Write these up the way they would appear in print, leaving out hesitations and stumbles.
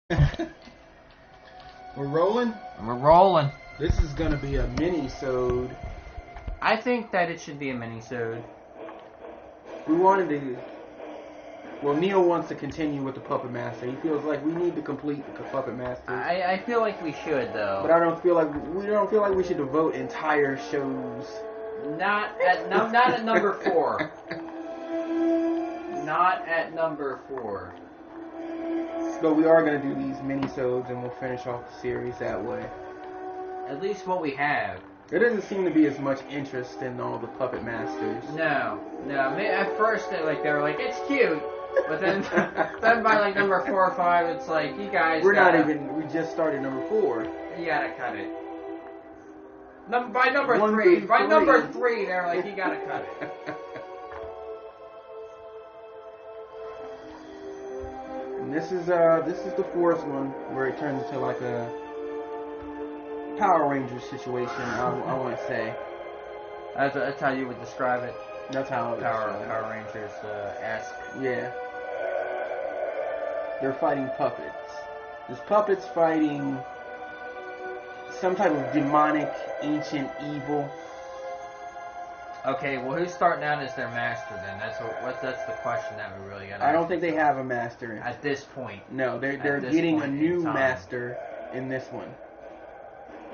We're rolling? We're rolling. This is gonna be a mini-sode. I think that it should be a mini-sode. We wanted to... Well, Neil wants to continue with the Puppet Master. He feels like we need to complete the Puppet Master. I feel like we should, though. But I don't feel like we should devote entire shows. Not at number 4. Not at number 4. But we are going to do these mini-sodes, and we'll finish off the series that way. At least what we have. There doesn't seem to be as much interest in all the Puppet Masters. No. At first, they were like, it's cute. But then by like number 4 or 5, it's like, you guys we just started number 4. You gotta cut it. By number 1 3, through by 3. number 3, they're like, you gotta cut it. And this is the 4th one where it turns into like a Power Rangers situation. I want to say. That's how you would describe it. That's how it Power Rangers esque. Yeah. They're fighting puppets. There's puppets fighting some type of demonic, ancient evil. Okay, well, who's starting out as their master then? That's the question that we really got. I don't think they have a master at this point. No, they're getting a new master in this one.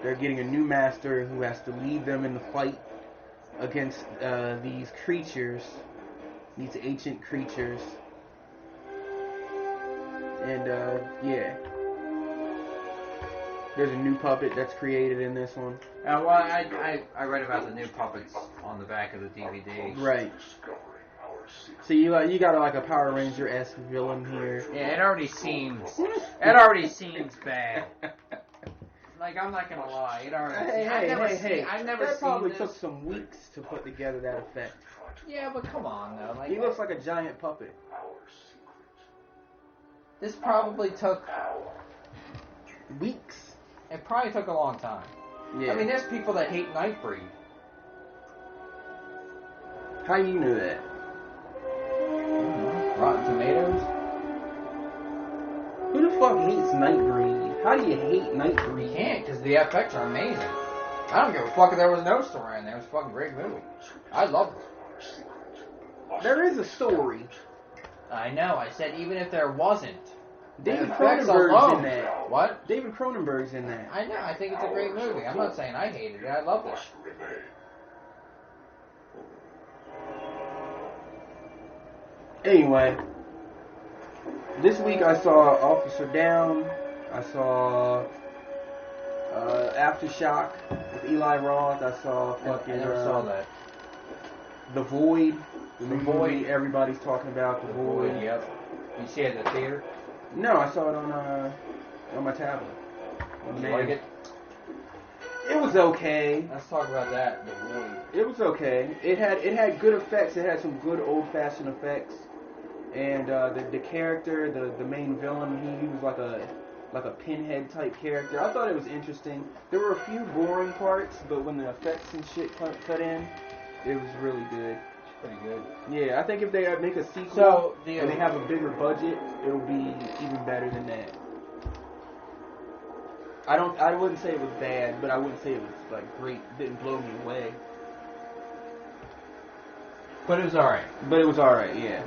They're getting a new master who has to lead them in the fight against these creatures, these ancient creatures. And yeah, there's a new puppet that's created in this one. Well, I read about the new puppets on the back of the DVD. Right. So you got like a Power Ranger-esque villain here. Yeah, it already seems bad. Like, I'm not gonna lie, it already. Hey! I've never that seen probably this. took some weeks to put together that effect. Yeah, but come on though. Like, he looks like a giant puppet. This probably took weeks. It probably took a long time. Yeah. I mean, there's people that hate Nightbreed. How you know that? Rotten Tomatoes. Who the fuck hates Nightbreed? How do you hate Nightbreed? You can't, because the effects are amazing. I don't give a fuck if there was no story in there. It was a fucking great movie. I love it. There is a story. I know. I said even if there wasn't. David Cronenberg's in that. What? David Cronenberg's in that. I know. I think it's a great movie. I'm not saying I hated it. I loved it. Anyway, this week I saw Officer Down. I saw Aftershock with Eli Roth. I saw fucking. I never saw that. The Void. The Void. Everybody's talking about The Void. Yep. You see it at the theater? No, I saw it on my tablet. Did you like it? It was okay. Let's talk about that. The Void. It was okay. It had good effects. It had some good old-fashioned effects. And the character, the main villain, he was like a pinhead type character. I thought it was interesting. There were a few boring parts, but when the effects and shit cut in, it was really good. It's pretty good. Yeah, I think if they make a sequel and they have a bigger budget, it'll be even better than that. I wouldn't say it was bad, but I wouldn't say it was like great. It didn't blow me away. But it was alright. Yeah.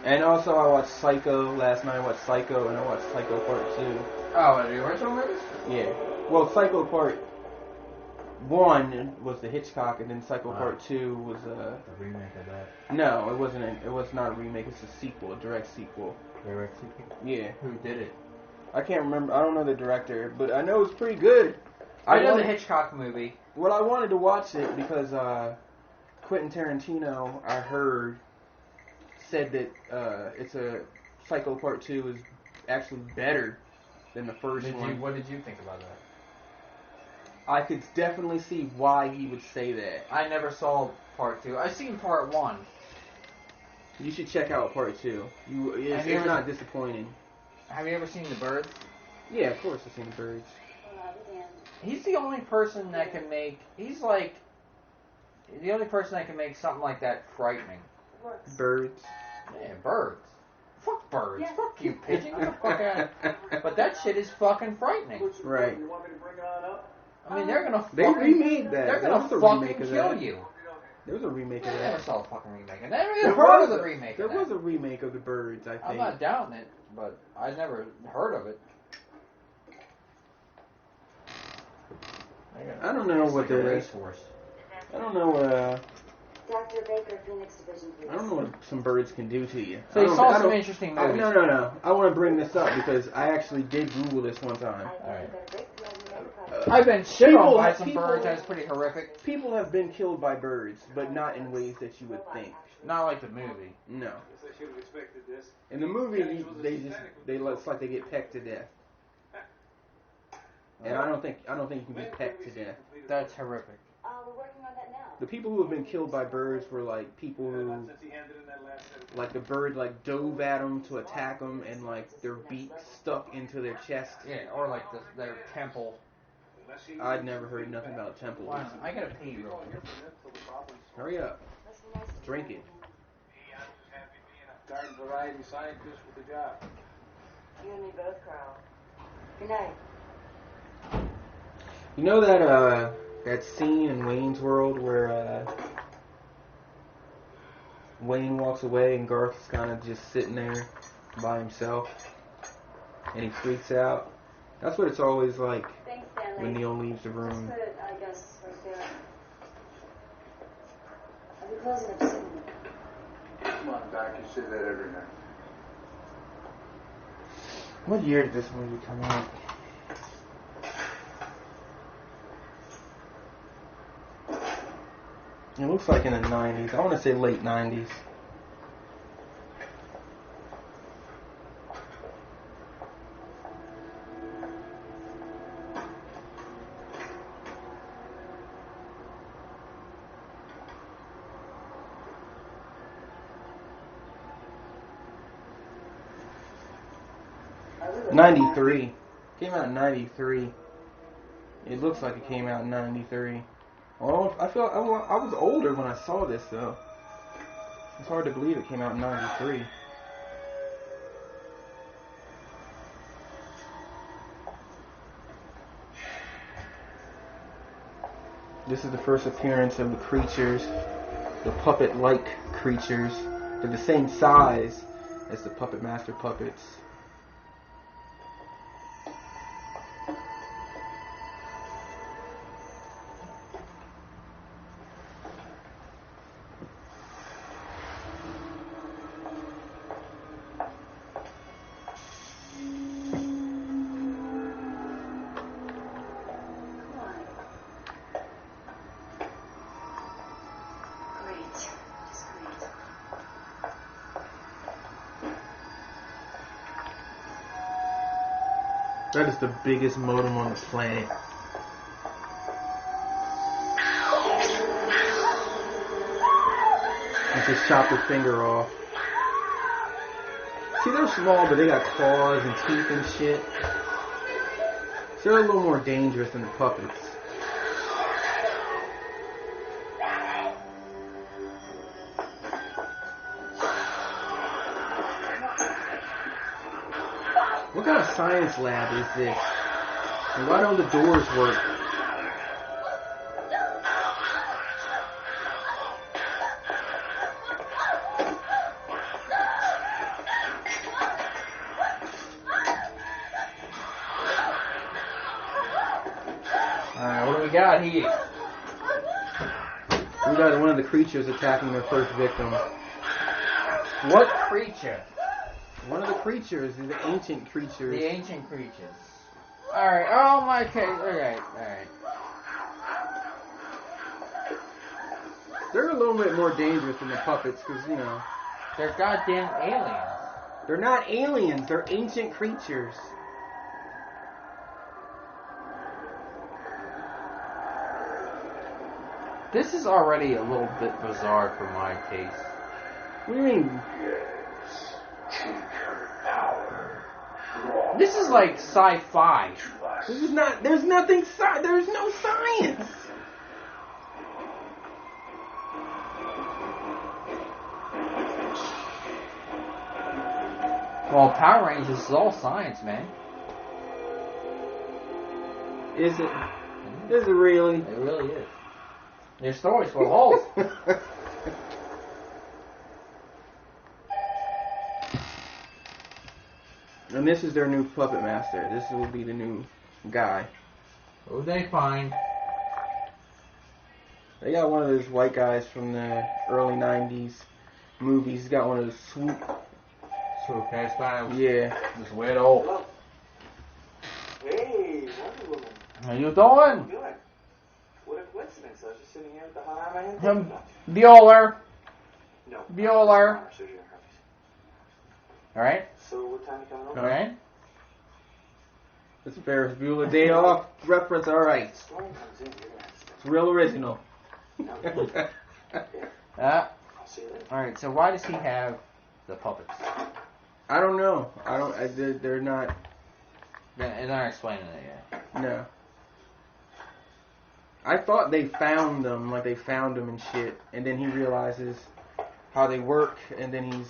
And also, I watched Psycho last night. I watched Psycho, and I watched Psycho Part 2. Oh, the original movies? Yeah. Well, Psycho Part 1 was the Hitchcock, and then Psycho Part 2 was a remake of that. No, it wasn't. It was not a remake. It's a sequel, a direct sequel. Direct sequel? Yeah. Who did it? I can't remember. I don't know the director, but I know it's pretty good. I know the Hitchcock movie. Well, I wanted to watch it because Quentin Tarantino, I heard, said that it's a Psycho Part 2 is actually better than the first one. What did you think about that? I could definitely see why he would say that. I never saw Part 2. I've seen Part 1. You should check out Part 2. It's not disappointing. Have you ever seen The Birds? Yeah, of course I've seen The Birds. He's the only person that can make... He's like The only person that can make something like that frightening. Birds. Yeah, birds. Fuck birds. Yeah. Fuck you, pigeon. Get the fuck out. But that shit is fucking frightening. Right. I mean, they're gonna. They remade that. They're gonna fucking kill you. There was a remake of I that. never saw a fucking remake. I never even heard of the remake. There was a remake of the Birds, I think. I'm not doubting it, but I never heard of it. I don't know what the race horse. I don't know. Dr. Baker, Phoenix Division, please. I don't know what some birds can do to you. So you saw some interesting movies. No. I want to bring this up because I actually did Google this one time. Alright. I've been shit on by some birds. That's pretty horrific. People have been killed by birds, but not in ways that you would think. Not like the movie. No. In the movie, it's like they get pecked to death. And I don't think you can be pecked to death. That's horrific. We're working on that now. The people who have been killed by birds were like people who, like the bird like dove at them to attack them, and like their beak stuck into their chest. Yeah, or like their temple. I'd never heard nothing about temples. Wow, I gotta pee real quick. Hurry up. Drink it. Garden variety scientist with a job. You and me both, Carl. Good night. You know that scene in Wayne's World where Wayne walks away and Garth is kind of just sitting there by himself and he freaks out? That's what it's always like. Thanks, Stanley. When Neil leaves the room. Just put it, I guess, right there. I'll be closing up soon. Come on, Doc, you say that every night. What year did this movie come out? It looks like in the 90s. I want to say late 90s. '93. Came out in '93. It looks like it came out in '93. Well, I was older when I saw this though. It's hard to believe it came out in '93. This is the first appearance of the creatures, the puppet-like creatures. They're the same size as the Puppet Master puppets. That is the biggest modem on the planet. I just chopped her finger off. See, they're small, but they got claws and teeth and shit. So they're a little more dangerous than the puppets. What kind of science lab is this? And why don't the doors work? Alright, what do we got here? We got one of the creatures attacking their first victim. What creature? One of the creatures, the ancient creatures. The ancient creatures. Alright, oh my case. Alright. They're a little bit more dangerous than the puppets because, you know. They're goddamn aliens. They're not aliens, they're ancient creatures. This is already a little bit bizarre for my taste. What do you mean? This is like sci-fi. This is not, there's nothing, there's no science. Well, Power Rangers is all science, man. Is it? Is it really? It really is. Their stories full of holes. And this is their new puppet master. This will be the new guy. Who'd they find? They got one of those white guys from the early 90s movies. He's got one of those swoop. Swoop hairstyles. Yeah. This weirdo. Hello. Hey, Wonder Woman. How you doing? How you doing? What a coincidence. I was just sitting here with the hot eye in my hand. Bueller. No. Bueller. Surgery on herpes. Alright? So what time are you coming over? Alright? It's Ferris Bueller Day Off reference. All right. Storm comes in, you're going to have to step It's real original. Okay. I'll See you later. Alright, so why does he have the puppets? I don't know. They're not. They're not explaining it yet. No. I thought they found them, like they found them and shit, and then he realizes how they work, and then he's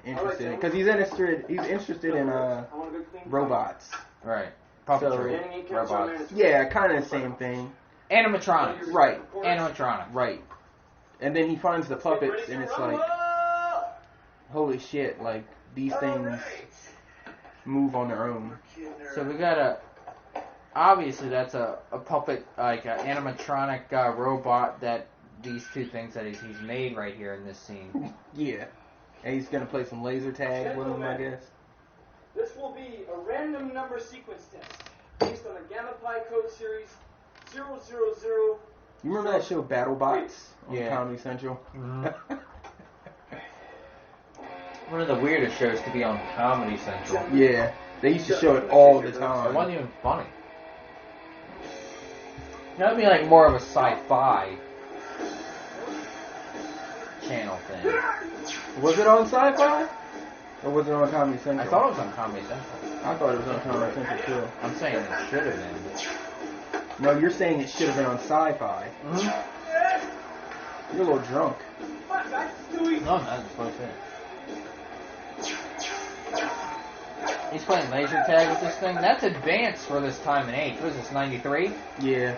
interested because he's interested in I want a good clean robots. Right. Puppetry. So- Robots. Yeah, kind of the same thing. Animatronics. Right. Animatronics. Right. And then he finds the puppets, and it's like, holy shit! Like these things move on their own. So we got obviously that's a puppet, like an animatronic robot that these two things that he's made right here in this scene. Yeah. And he's gonna play some laser tag with him, I guess. This will be a random number sequence test based on the Gamma Pi code series 000. You remember that show BattleBots on Yeah. Comedy Central? Mm-hmm. One of the weirdest shows to be on Comedy Central. Yeah. They used to show it all the It time. wasn't even funny. That would be like more of a sci-fi channel thing. Was it on Sci-Fi? Or was it on Comedy Central? I thought it was on Comedy Central. I thought it was on Comedy Central too. I'm saying it should have been. No, you're saying it should have been on Sci-Fi. Mm-hmm. You're a little drunk. No, not supposed to. He's playing laser tag with this thing. That's advanced for this time and age. What is this, 93? Yeah.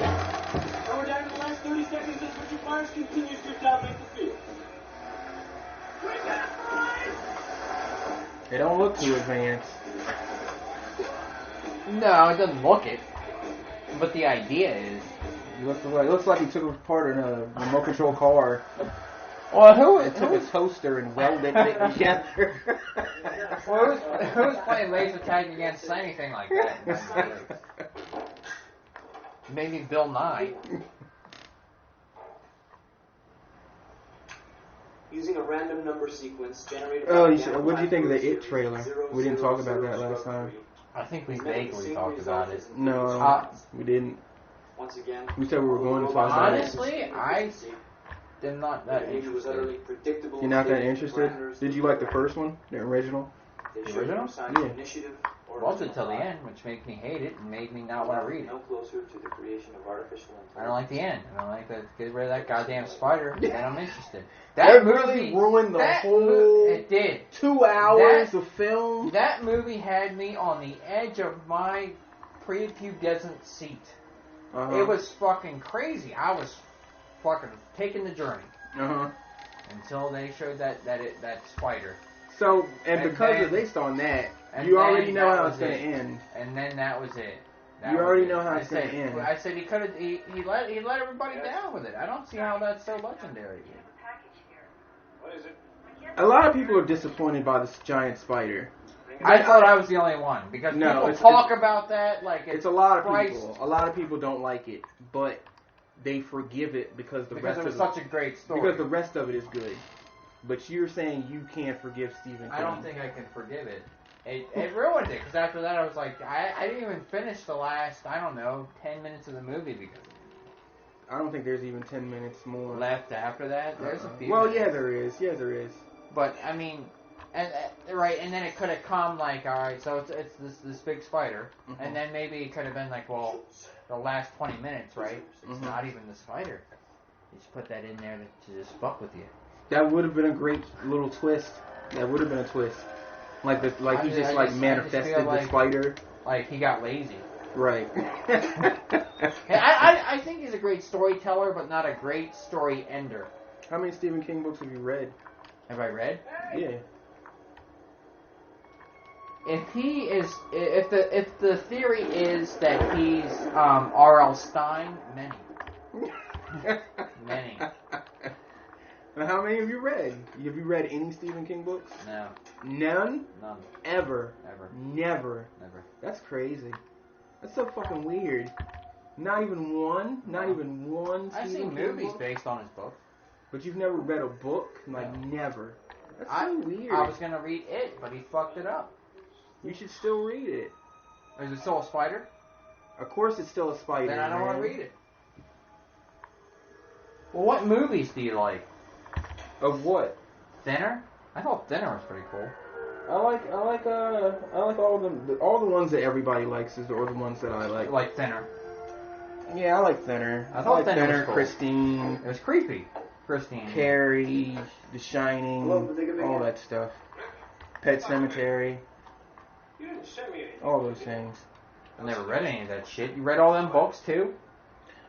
Now we're down to the last 30 seconds as Richard Barnes continues to dominate the field. They don't look too advanced. No, it doesn't look it. But the idea is... It looks like he took apart in a remote control car. Well, It took a toaster and welded it together. Well, who's playing laser tag against anything like that? Maybe Bill Nye. Using a random number sequence generated Oh, by Gamma what did you Pi think of the code It series trailer? We didn't talk about that last time. I think we vaguely talked about it. No, we didn't. Once again, We said we were going to talk about it. Honestly, I am not that interested. You're not that interested? Did you like the first one? The original? The original? Yeah. Wasn't until the end, which made me hate it and made me not want to read it. No closer to the creation of artificial I don't like the end. I don't like that. Get rid of that goddamn spider. Then I'm interested. That really ruined the whole It did. 2 hours of film. That movie had me on the edge of my prepubescent seat. Uh-huh. It was fucking crazy. I was fucking taking the journey Uh-huh. until they showed that spider. So, and And because then- it's based on that, and you already then know that how was it's going to it. end. And then that was it. That You was already it. know how I it's gonna said- end. I said he could have. He let everybody down with it. I don't see how that's so legendary. What is it? A lot of people are disappointed by this giant spider. I thought I was the only one because No, people it's- talk about that like It's a lot of priced people. A lot of people don't like it, but they forgive it because the because rest it was of such a great story. because the rest of it is good. But you're saying you can't forgive Stephen King. I don't think I can forgive it. It ruined it because after that I was like I didn't even finish the last 10 minutes of the movie because I don't think there's even 10 minutes more. left after that. There's a few. Well, minutes. yeah, there is. Yeah, there is. But I mean, and right, and then it could have come like, all right, so it's this big spider, Mhm. and then maybe it could have been like, well, the last 20 minutes, right? It's Mhm. not even the spider. You just put that in there to just fuck with you. That would have been a great little twist. That would have been a twist. Like he just I manifested feel the like- spider. Like, he got lazy. Right. I think he's a great storyteller, but not a great story ender. How many Stephen King books have you read? Have I read? Yeah. If the theory is that he's R.L. Stein, many. Many. Now, how many have you read? Have you read any Stephen King books? No. None? None. Ever? Never. Never? Never. That's crazy. That's so fucking weird. Not even one? Not even one I've Stephen seen King movies book? based on his book. But you've never read a book? Like, No. never. That's so weird. I was gonna read it, but he fucked it up. You should still read it. Is it still a spider? Of course it's still a spider, Then I don't want to man. read it. Well, what movies do you like? Of what? Thinner? I thought Thinner was pretty cool. I like all the ones that everybody likes are the ones that I like. Like Thinner. Yeah, I like Thinner. I thought like Thinner was cool. Christine, It was creepy. Christine. Carrie, The Shining, Hello, did they get all me? that stuff. Pet Cemetery, You didn't show me anything. all those things. I never read any of that shit. You read all them books too?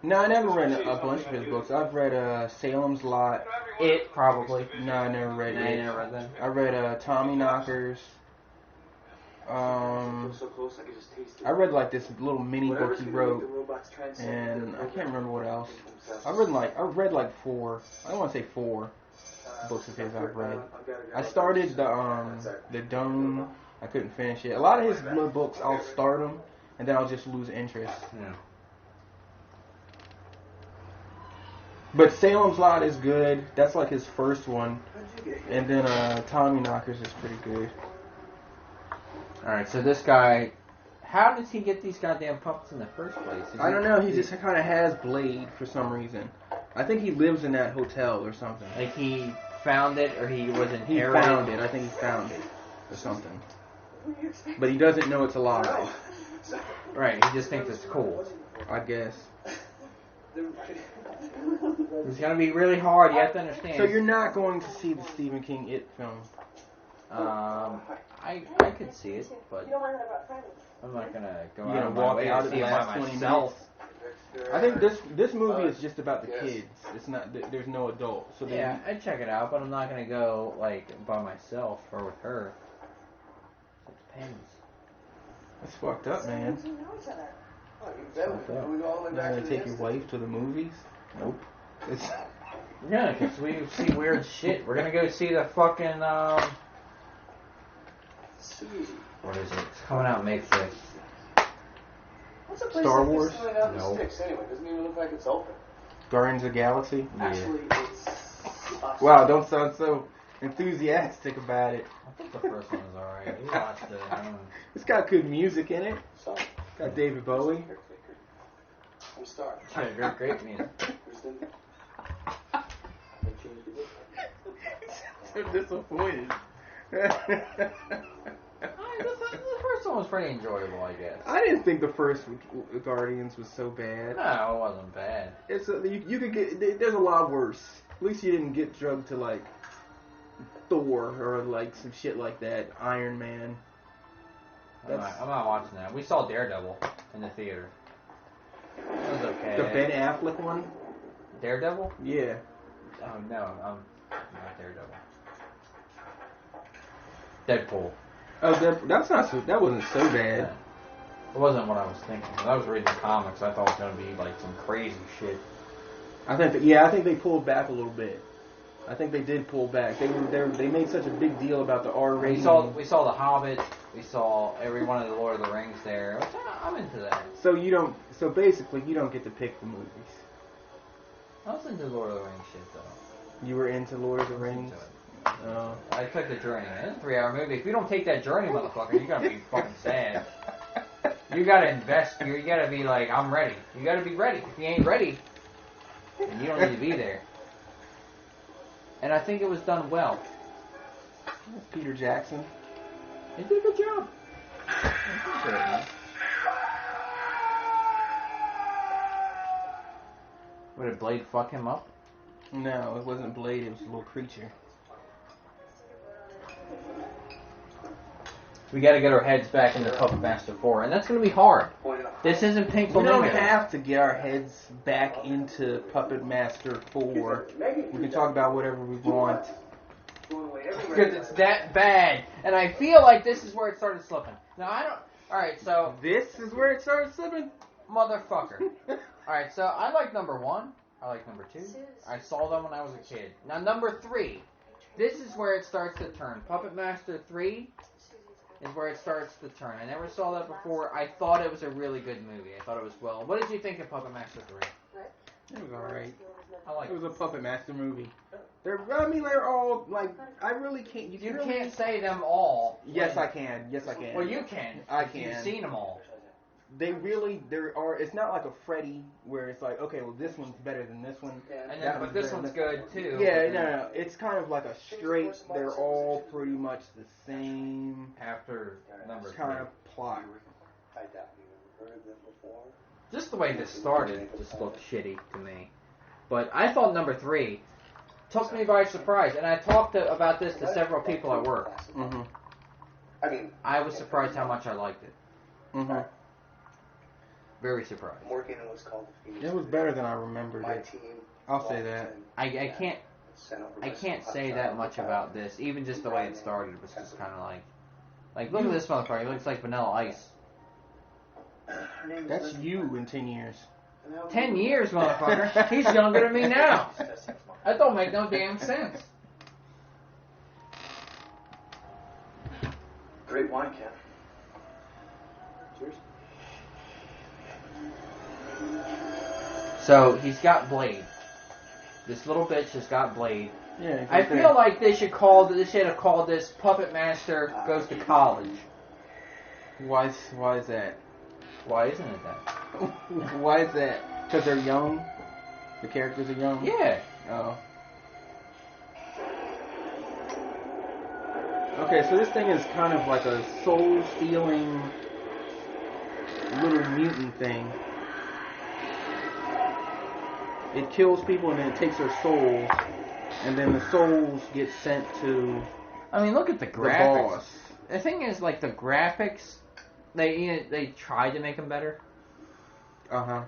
No, I never read a bunch of his books. I've read Salem's Lot. It probably. No, I never read No, it. you never read that. I read Tommy Knockers. So close I could just taste it. I read like this little mini book Whatever's he gonna make wrote, the robots transcend and their I can't remember what else. themselves. I read like four. I don't want to say four books of his I've read. I started the Dome. I couldn't finish it. A lot of his little books, I'll start them, and then I'll just lose interest. Yeah. But Salem's Lot is good. That's like his first one. And then Tommy Knockers is pretty good. Alright, so this guy, how does he get these goddamn puppets in the first place? I don't know. He just kind of has Blade for some reason. I think he lives in that hotel or something. Like he found it, or he was He inherited? found it. I think he found it or something. But he doesn't know it's alive, Right, he just thinks it's cool. I guess. It's gonna be really hard, you have to understand. So you're not going to see the Stephen King It film? I could see it, but You don't want to know about friends. I'm not gonna go You're out gonna of my walk way out to of see the it last by 20 myself. minutes. I think this movie is just about the kids. It's not. There's no adult. So they, Yeah, I'd check it out, but I'm not gonna go like by myself or with her. It depends. That's fucked up, man. You know each other. Oh, you bet. We go all the way You're back gonna to take the your wife to the movies? Nope. It's, Yeah, because we see weird shit. We're gonna go see the fucking what is it? It's coming out May 5th. What's a place Star like Wars? This going out in No. sticks anyway? Doesn't even look like it's open. Guardians of the Galaxy. Actually, it's. Wow, don't sound so enthusiastic about it. I think the first one was alright. We watched it. It's got good music in it. Sorry. Got David Bowie. I'm starving. Yeah, great music. Kristen? I changed the book. So disappointed. The first one was pretty enjoyable, I guess. I didn't think the first Guardians was so bad. No, it wasn't bad. It's you could get. There's a lot worse. At least you didn't get drugged to like Thor or like some shit like that. Iron Man. I'm not watching that. We saw Daredevil in the theater. It was okay. The Ben Affleck one. Daredevil? Yeah. Oh no, not Daredevil. Deadpool. Oh, that's not so. That wasn't so bad. Yeah. It wasn't what I was thinking. When I was reading the comics, I thought it was gonna be like some crazy shit. I think they pulled back a little bit. I think they did pull back. They made such a big deal about the R rating. We saw The Hobbit. We saw every one of the Lord of the Rings there. Which I'm into that. So basically, you don't get to pick the movies. I was into Lord of the Rings shit though. You were into Lord of the I was Rings. into it. Oh. I took the journey. It's a 3-hour movie. If you don't take that journey, motherfucker, you're gonna be fucking sad. You gotta invest. You gotta be like, I'm ready. You gotta be ready. If you ain't ready, then you don't need to be there. And I think it was done well. Peter Jackson. He did a good job. What, did Blade fuck him up? No, it wasn't Blade. It was a little creature. We got to get our heads back into Puppet Master 4, and that's going to be hard. This isn't Pink We Flamingo. don't have to get our heads back into Puppet Master 4. We can talk about whatever we want. Because it's that bad. And I feel like this is where it started slipping. Now, I don't... Alright, so... This is where it started slipping? Motherfucker. Alright, so I like number 1. I like number 2. I saw them when I was a kid. Now, number 3. This is where it starts to turn. Puppet Master 3 is where it starts to turn. I never saw that before. I thought it was a really good movie. I thought it was well. What did you think of Puppet Master 3? It was alright. I like It was a Puppet Master movie. They're all, like, I really can't... You can't say them all. Yes, I can. Yes, I can. Well, you can. I can. You've seen them all. It's not like a Freddy where it's like, okay, well, this one's better than this one. And then, but this one's good, too. Yeah, no. It's kind of like a straight, they're all pretty much the same After number 3. kind of plot. I doubt you've ever heard of them before. Just the way this started just looked shitty to me. But I thought number 3 took me by surprise. And I talked about this to several people at work. Mm-hmm. I mean, I was surprised how much I liked it. Mm-hmm. Very surprised. I'm working on what's called the Phoenix. It was better than I remembered My it. team. I'll say that. I can't say that much about this. Even just the way it started was just kind of like look at this motherfucker. He looks like Vanilla Ice. That's you in 10 years. 10 years, motherfucker. He's younger than me now. That don't make no damn sense. Great wine, Ken. Cheers. So he's got Blade. This little bitch has got Blade. Yeah. I feel like they should have called this Puppet Master Goes to College. Why is that? Why isn't it that? Why is that? Because they're young? The characters are young? Yeah. Oh. Okay, so this thing is kind of like a soul-stealing little mutant thing. It kills people and then it takes their souls, and then the souls get sent to I mean, look at the the graphics. boss. The thing is, like, the graphics, they tried to make them better. Uh-huh.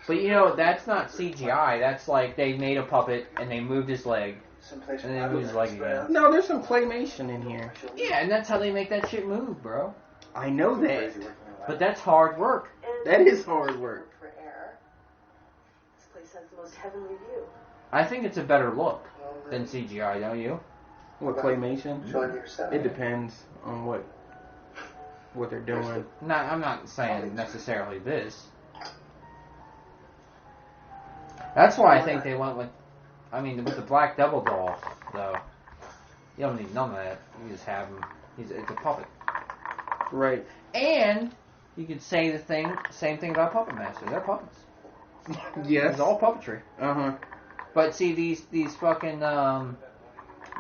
But, that's not CGI. That's like they made a puppet and they moved his leg. Someplace And then he moves his leg again. No, there's some claymation in here. Yeah, and that's how they make that shit move, bro. I know that. But that's hard work. That is hard work. For air. This place has the most heavenly view. I think it's a better look than CGI, don't you? What, claymation? Showing yourself. It depends on what they're doing. I'm not saying necessarily this. That's why I think they went with the Black Devil dolls, though. You don't need none of that. You just have him. It's a puppet. Right. And you could say the same thing about Puppet Master. They're puppets. Yes. It's all puppetry. Uh-huh. But see, these fucking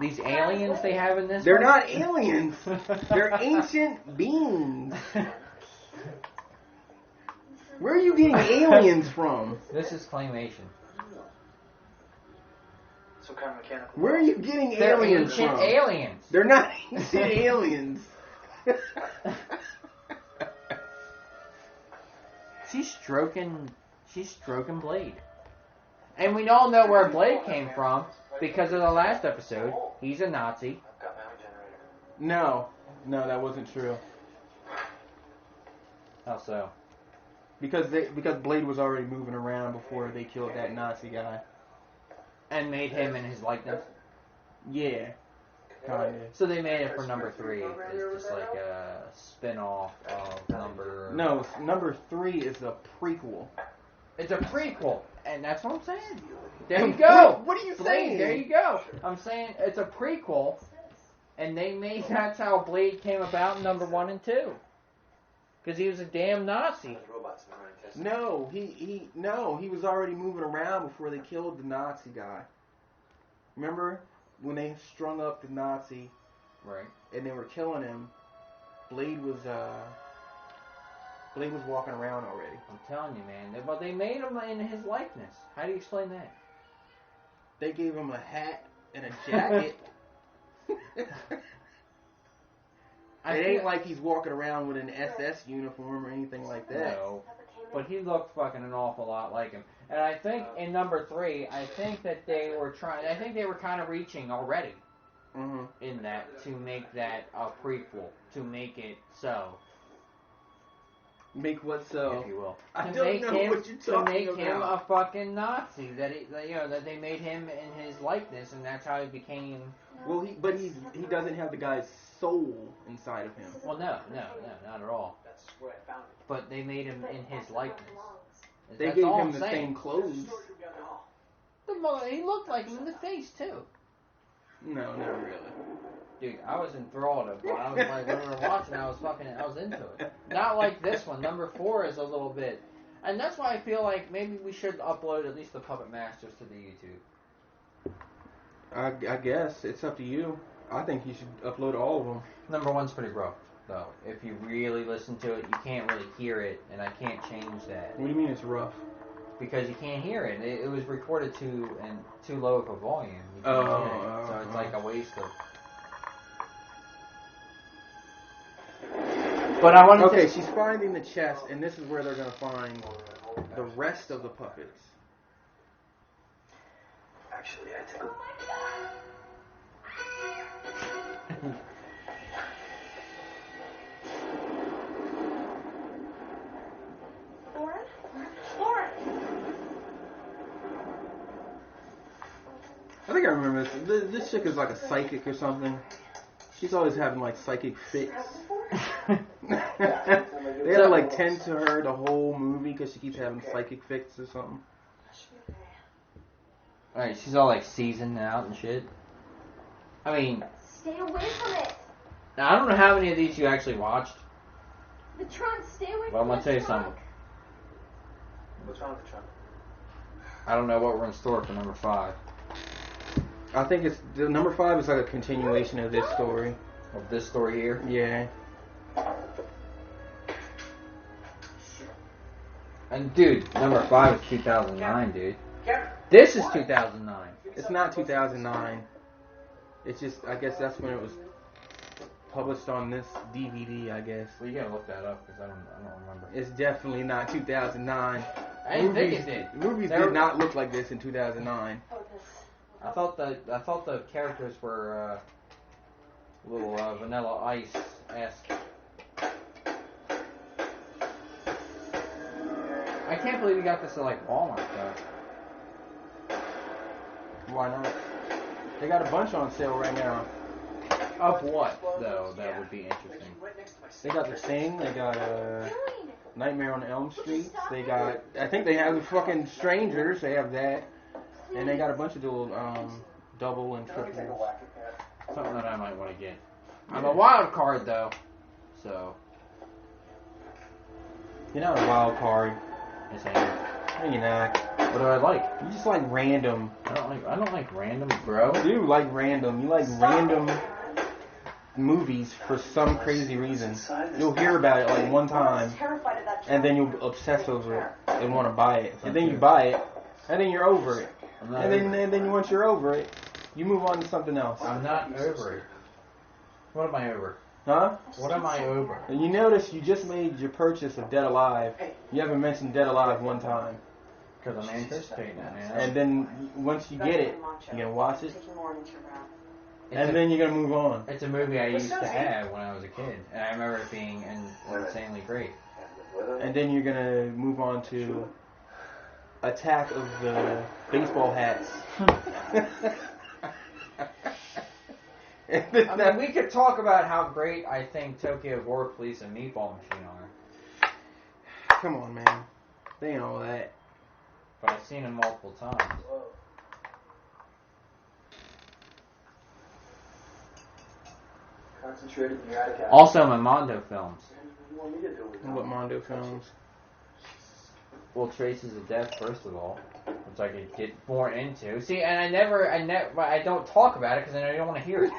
these aliens they have in this. They're one? not aliens. They're ancient beings. Where are you getting aliens from? This is claymation. Some kind of mechanical. Where are you getting They're aliens ancient from? aliens. They're not ancient aliens. She's stroking Blade. And we all know where Blade came from because of the last episode. He's a Nazi. I've got my own generator. No, that wasn't true. How so? Because Blade was already moving around before they killed that Nazi guy. And made him in his likeness. Yeah, kinda. So they made it for number 3. It's just like a spin-off of number... No, number 3 is a prequel. It's a prequel. And that's what I'm saying. There you go. What are you Blade, saying? there you go. I'm saying it's a prequel. And that's how Blade came about in number 1 and 2. Because he was a damn Nazi. Robots and running tests. No, he was already moving around before they killed the Nazi guy. Remember when they strung up the Nazi, Right. and they were killing him? Blade was walking around already. I'm telling you, man. But they made him in his likeness. How do you explain that? They gave him a hat and a jacket. It ain't like he's walking around with an SS uniform or anything like that. No, but he looked fucking an awful lot like him. And I think in number 3, I think that they were trying. I think they were kind of reaching already in that to make that a prequel, to make it so. Make what so? If you will. I don't know what you're talking about. To make him a fucking Nazi. That they made him in his likeness, and that's how he became. Well, he doesn't have the guy's soul inside of him. Well, no, not at all. That's where I found it. But they made him in his likeness. They That's gave all him I'm the saying. same clothes. He looked like him in the face too. No, not really. Dude, I was enthralled. I was like, when we were watching, I was into it. Not like this one. Number 4 is a little bit, and that's why I feel like maybe we should upload at least the Puppet Masters to the YouTube. I guess it's up to you. I think you should upload all of them. Number 1's pretty rough, though. If you really listen to it, you can't really hear it, and I can't change that. What do you mean it's rough? Because you can't hear it. It was recorded too low of a volume. You can't hear it. So it's like a waste of. But I wanted Okay, to. she's finding the chest, and this is where they're gonna find the rest of the puppets. Actually, I took a... I think I remember this. This chick is like a psychic or something. She's always having like psychic fits. They gotta like tend to her the whole movie because she keeps having psychic fits or something. Alright, she's all like seasoned out and shit. I mean, Stay away from it. now I don't know how many of these you actually watched, The trunk. Stay away but I'm from gonna the tell you trunk. something. What's wrong with the trunk? I don't know what we're in store for number 5. I think it's the number 5 is like a continuation of this story. Of this story here. Yeah. And dude, number 5 is 2009, dude. Kevin. This is 2009. It's not 2009. It's just, I guess that's when it was published on this DVD, I guess. Well, you gotta look that up because I don't remember. It's definitely not 2009. I didn't think it did. Movies did not look like this in 2009. I thought the characters were a little Vanilla Ice-esque. I can't believe you got this at like Walmart though. Why not? They got a bunch on sale right now. Of what though? That would be interesting. They got The Thing. They got Nightmare on Elm Street. They got, I think they have the fucking Strangers. They have that. And they got a bunch of little double and triples. Something that I might want to get. I'm a wild card though, so. You're not a wild card. Yes, I am. No, you're not. What do I like? You just like random. I don't like random, bro. You do like random. You like random movies for some crazy reason. You'll hear about it like one time, and then you'll obsess over it and want to buy it. And then you buy it, and then you're over it. And then once you're over it, you move on to something else. I'm not over it. What am I over? Huh? What am I over? And you notice you just made your purchase of Dead Alive. You haven't mentioned Dead Alive one time. Because I'm anticipating it, man. And then once you get it, you're going to watch it. And then you're going to move on. It's a movie I used to have when I was a kid. And I remember it being insanely great. And then you're going to move on to Attack of the Baseball Hats. I mean, we could talk about how great I think Tokyo Gore Police and Meatball Machine are. Come on, man. They ain't all that. But I've seen them multiple times. Concentrated and you're out of gas. Also, my Mondo films. You want me to do it? What Mondo films? Well, Traces of Death, first of all, which I could get more into. See, and I don't talk about it because I don't want to hear it.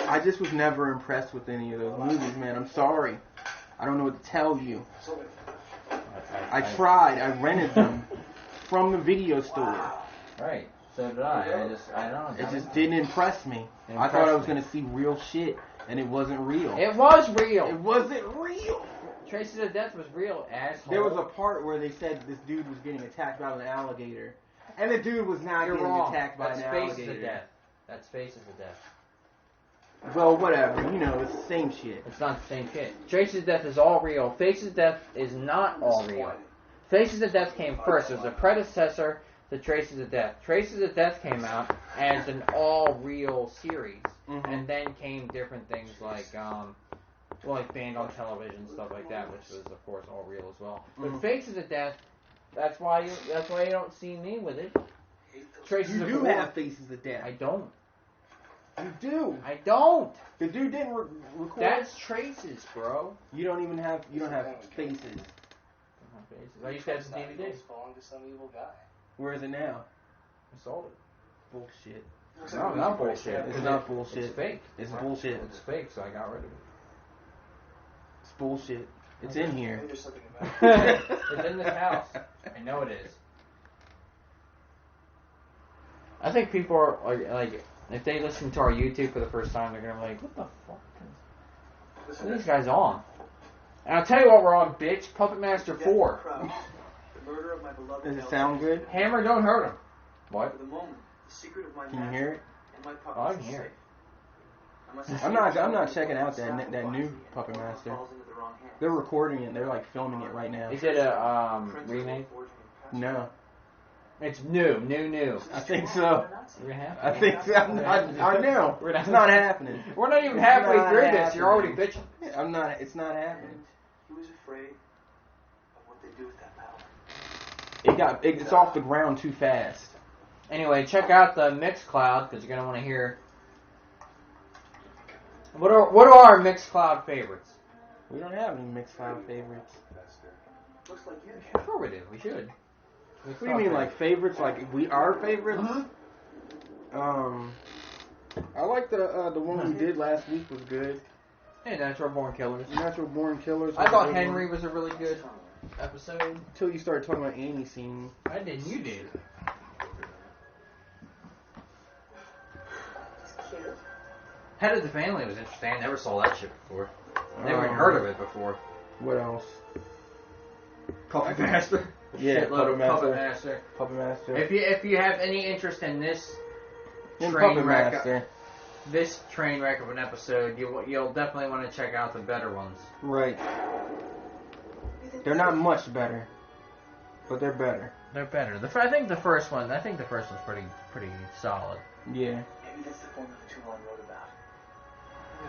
I just was never impressed with any of those movies, man. I'm sorry. I don't know what to tell you. I tried. I rented them from the video store. Right. So did I. I don't know. It just didn't impress me. I thought I was gonna see real shit, and it wasn't real. It was real. It wasn't real. Traces of Death was real, asshole. There was a part where they said this dude was getting attacked by an alligator, and the dude was not You're getting wrong. attacked by That's an Faces alligator. of Death. That's Faces of Death. Well, whatever. You know, it's the same shit. It's not the same shit. Traces of Death is all real. Faces of Death is not all real. Faces of Death came first. It was a predecessor to Traces of Death. Traces of Death came out as an all-real series, and then came different things like banned on television, stuff like that, which was of course all real as well. But Faces of Death, that's why you don't see me with it. Traces You of do Death. have Faces of Death. I don't. You do. I don't. The dude didn't record. That's Traces, bro. You don't have Faces. I used to have the DVD. Falling to some evil guy. Where is it now? I sold it. Bullshit. No, not bullshit. It's not bullshit. It's fake. It's bullshit. It's fake, so I got rid of it. It's bullshit. It's in here. There's something about it. It's in this house. I know it is. I think people are like, if they listen to our YouTube for the first time, they're gonna be like, "What the fuck? What are these guys on?" And I'll tell you what we're on, bitch. Puppet Master 4. The murder of my beloved Does it sound good? Hammer, don't hurt him. What? For the moment, the secret of my Can you hear it? and my Oh, I puppets can is hear safe. it. I must I'm not checking out that sacrifice new and Puppet it Master. falls into the wrong hands. They're recording it. They're like filming it right now. Is it a Princes remake? will forge me a No, It's new. I think so. We're gonna have I think so. I know. It's not happening. We're not even It's halfway not through this. You're already happening. bitching. I'm not. It's not happening. He was afraid of what they do with that power. It's off the ground too fast. Anyway, check out the Mixcloud because you're gonna want to hear. What are our Mixcloud favorites? We don't have any mixed file favorites. Looks like you. Sure we do. We should. What do you mean, like favorites? Like our favorites? I like the one we did last week was good. Hey, Natural Born Killers. Natural Born Killers. I was thought a good Henry one. was a really good episode. Until you started talking about Annie scene. I didn't. You did. Cute. Head of the Family was interesting. I never saw that shit before. Never even heard of it before. What else? Puppet Master. Yeah, Shitload of Puppet Puppet Master. Master. Puppet Master. If you have any interest in this And train Puppet wreck, Master. this train wreck of an episode, you'll definitely want to check out the better ones. Right. They're not much better, but they're better. They're better. I think the first one's pretty solid. Yeah. Maybe that's the formula Toulon wrote about.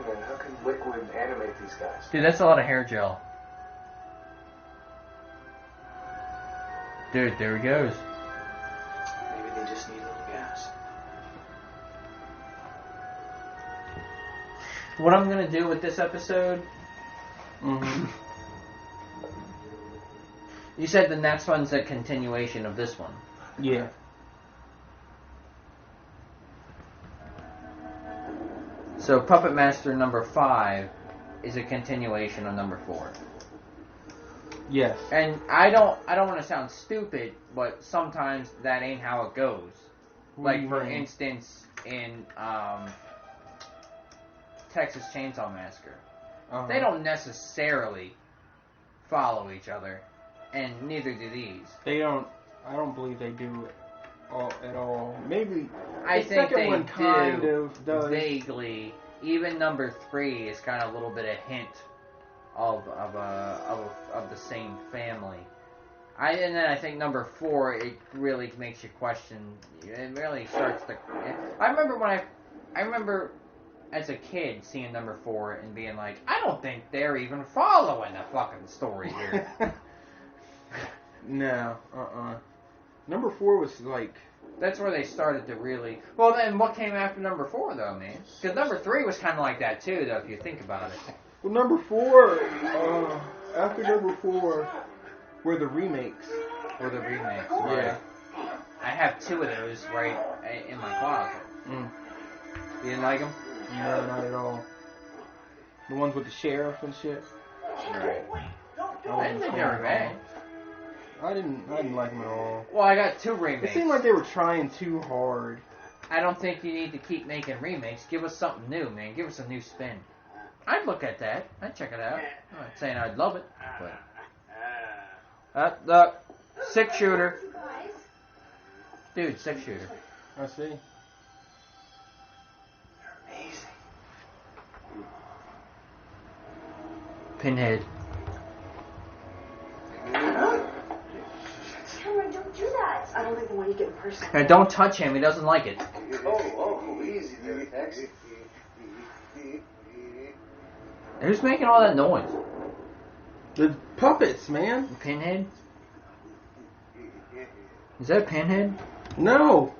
Yeah, man, how can Liquid animate these guys? Dude, that's a lot of hair gel. Dude, there he goes. Maybe they just need a little gas. What I'm gonna do with this episode? Mm-hmm. You said the next one's a continuation of this one. Yeah. So Puppet Master number 5 is a continuation of number 4. Yes. And I don't want to sound stupid, but sometimes that ain't how it goes. What do Like you for mean? instance, in Texas Chainsaw Massacre, Uh-huh. they don't necessarily follow each other, and neither do these. They don't. I don't believe they do it at all. Maybe. I the think second they one do kind of does. vaguely. Even number 3 is kind of a little bit of hint of the same family. And then I think number 4, it really makes you question. It really starts to. I remember as a kid seeing number 4 and being like, I don't think they're even following the fucking story here. No. Number 4 was like. That's where they started to really. Well, then what came after number 4, though, man? Because number 3 was kind of like that too, though, if you think about it. Well, number 4. After number 4 were the remakes. Or the remakes. Yeah. I have 2 of those right in my closet. Mm. You didn't like them? No, not at all. The ones with the sheriff and shit. Right. I didn't think they were bad. I didn't like them at all. Well, I got 2 It remakes. seemed like they were trying too hard. I don't think you need to keep making remakes. Give us something new, man. Give us a new spin. I'd look at that. I'd check it out. I'm not saying I'd love it, but... Look. 6-shooter. Dude, 6-shooter. I see. Pinhead. Cameron, don't do that. I don't think they want you getting personal. Now, don't touch him. He doesn't like it. Oh, easy there, Tex. Who's making all that noise? The puppets, man. Pinhead? Is that Pinhead? No.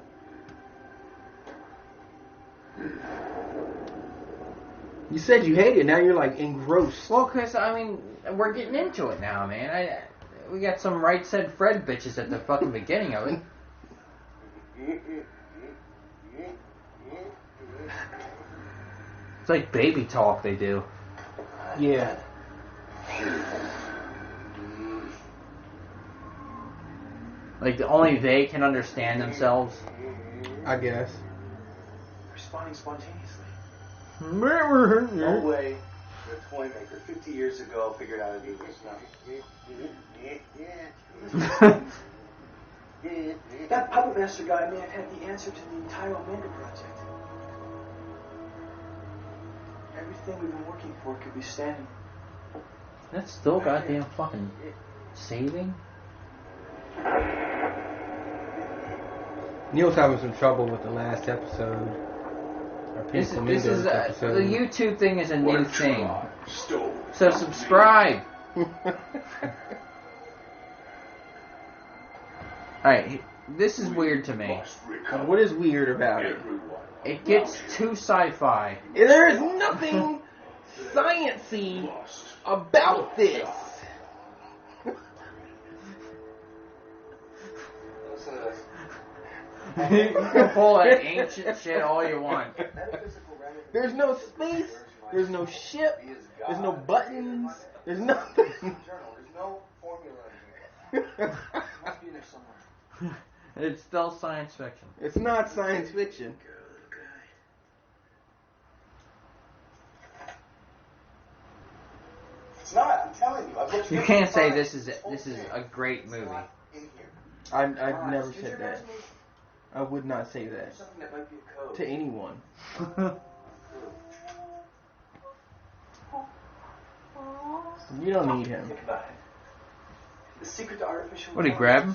You said you hate it. Now you're like engrossed. Well, because, I mean, we're getting into it now, man. We got some Right Said Fred bitches at the fucking beginning of it. It's like baby talk they do. Yeah. Like, only they can understand themselves. I guess. Responding spontaneously. No No way the toy maker 50 years ago figured out how to do this stuff. That puppet master guy may have had the answer to the entire Omega project. Everything we've been working for could be standing. That's still goddamn fucking saving? Neil's having some trouble with the last episode. This is the YouTube thing is a new thing. So subscribe. Alright, this is weird to me. What is weird about it? It gets too sci-fi. There is nothing science-y about this. Listen to this. You can pull that ancient shit all you want. There's no space. There's no ship. There's no buttons. There's nothing. There's no formula in here. Must be in there somewhere. It's still science fiction. It's not science fiction. It's not. I'm telling you. I've looked You can't say this is a great movie. in here. I've never said that. I would not say that Something that might be a code. to anyone. You don't need him. Think about it. The secret to artificial What, did he grab him?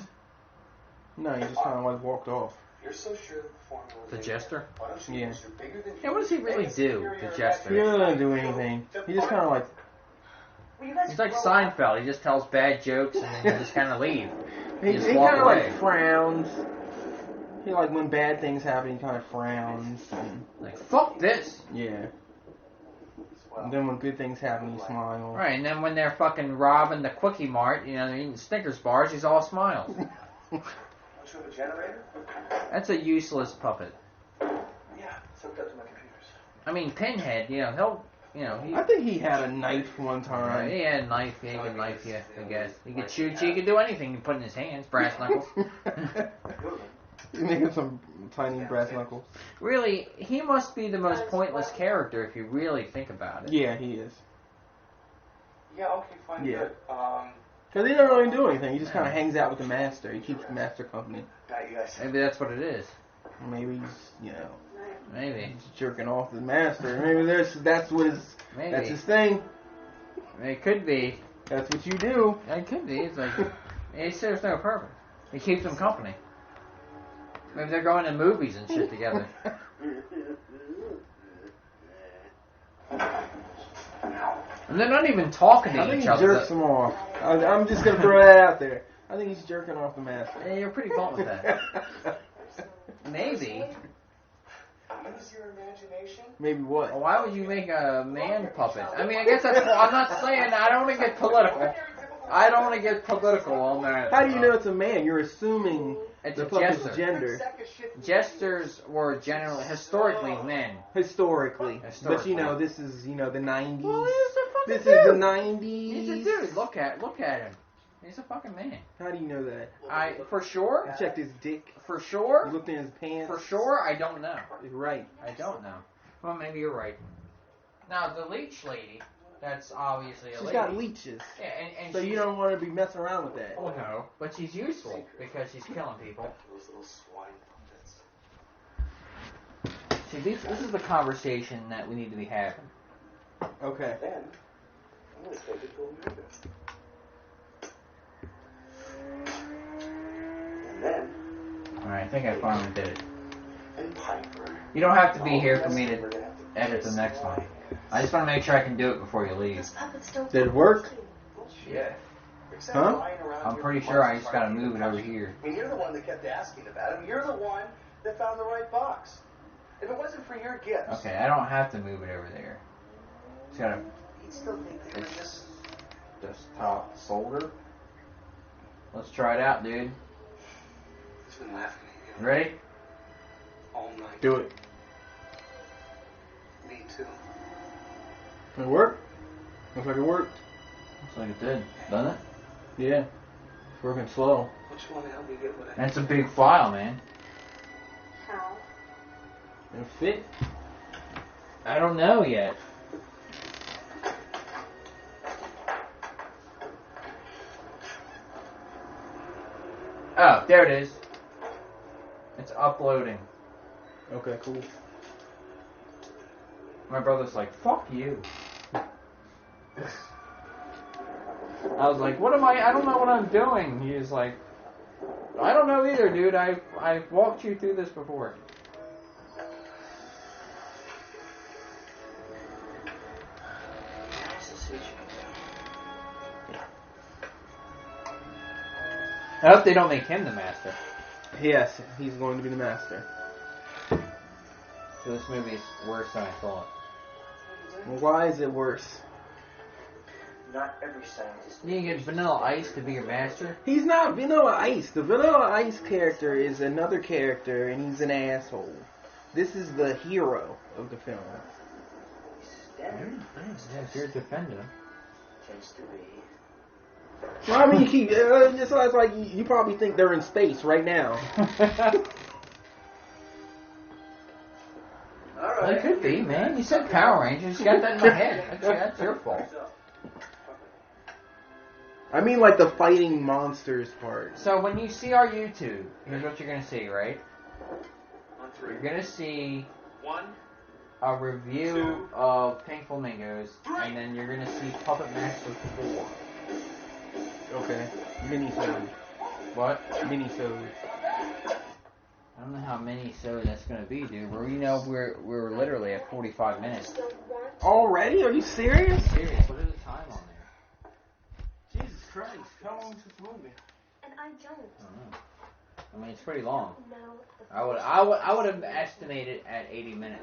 No, he just kind of like walked off. You're so sure that the formula is The in jester? here. Why don't you Yeah. use your bigger than Yeah, what does he really do, the He jester? doesn't do anything. He just kind of like Will you guys He's like grow up? Seinfeld. He just tells bad jokes and then he just kind of leave. he just kind walk of away. like frowns. He like when bad things happen, he kind of frowns. And, Like, fuck this. yeah. And then when good things happen, he smiles. Right, and then when they're fucking robbing the Quickie Mart, you know, they're eating Snickers bars, he's all smiles. Don't you have a generator? That's a useless puppet. Yeah, it's hooked up to my computers. I mean, Pinhead, you know, he... I think he had a knife one time. He had a knife, he could knife you, I guess. He could shoot you, he could do anything he put in his hands, brass knuckles. He's making some tiny brass knuckles. Really, he must be the most pointless character if you really think about it. Yeah, he is. Yeah, okay, fine, Yeah. good. Because he doesn't really do anything. He just kind of hangs out with the master. He keeps the master company. Got you guys. Maybe that's what it is. Maybe he's, Maybe. he's jerking off the master. Maybe that's what his, Maybe. that's his thing. It could be. That's what you do. It could be. It's like, he serves no purpose. He keeps them company. Maybe they're going to movies and shit together. And they're not even talking I to think each he other. jerks him off. I'm just going to throw that out there. I think he's jerking off the master. Yeah, you're pretty blunt with that. Maybe. Use your imagination. Maybe what? Well, why would you make a man puppet? I mean, I guess that's... I'm not saying... I don't want to get political. I don't want to get political on that. How do you know it's a man? You're assuming It's the a puppet's jester. gender. Jesters were generally, historically, men. Historically. But you know, Historically. this is, the 90s. Well, he's a fucking This dude. is the 90s. He's a dude. Look at him. He's a fucking man. How do you know that? For sure. You checked his dick. For sure. You looked in his pants. For sure, I don't know. You're right. I don't know. Well, maybe you're right. Now, the leech lady, that's obviously a She's lady. got leeches. Yeah, and So you don't want to be messing around with that. Oh, no. But she's useful because she's killing people. Those little swine puppets. See, this is the conversation that we need to be having. Okay. Then, I'm going to take it to Omega. And then, Alright, I think I finally did it. and Piper. You don't have to be here for me to edit the next one. I just want to make sure I can do it before you leave. Did it work? Yeah. Except Huh? lying around I'm here pretty for sure I months just gotta trying to move it touch over you. here. I mean, you're the one that kept asking about him. You're the one that found the right box. If it wasn't for your gifts, Okay, I don't have to move it over there. Just gotta he'd still think they were just... desktop folder. Let's try it out, dude. He's been laughing at you Ready? all night. Do it. Me too. Did it work? Looks like it worked. Looks like it did, doesn't it? Yeah. It's working slow. What you want to help me get with it? That's a big file, man. How? It fit. I don't know yet. Oh, there it is. It's uploading. Okay, cool. My brother's like, fuck you. I was like, what am I don't know what I'm doing. He was like, I don't know either, dude. I've walked you through this before. I hope they don't make him the master. Yes, he's going to be the master. So this movie is worse than I thought. Well, why is it worse? Not every scientist. You can get Vanilla Ice to be your master. He's not Vanilla Ice. The Vanilla Ice character is another character, and he's an asshole. This is the hero of the film. Yes, you're defending him. Tends to be. Well, I mean, it's like you probably think they're in space right now. All It could be, man. You said Power Rangers. You got that in my head. That's your fault. I mean, like the fighting monsters part. So when you see our YouTube, here's what you're gonna see, right? On three. You're gonna see 1, a review of Pink Flamingos, and then you're gonna see Puppet Master 4. Okay. Mini-sode. What? Mini-sode. I don't know how many shows that's gonna be, dude. We're literally at 45 minutes. Already? Are you serious? Serious? What is the time on there? Jesus Christ. How long is this movie? And I don't. I don't know. I mean, it's pretty long. No. I would have estimated at 80 minutes,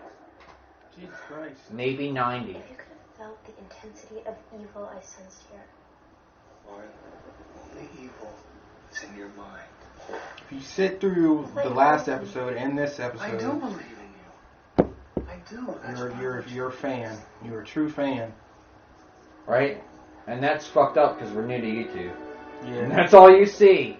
Jesus Christ. maybe 90. If you could have felt the intensity of evil I sensed here. Lauren, only evil is in your mind. If you sit through the last episode and this episode, I do believe in you. I do. That's you're a fan. You're a true fan. Right? And that's fucked up because we're new to YouTube. And Yeah. that's all you see.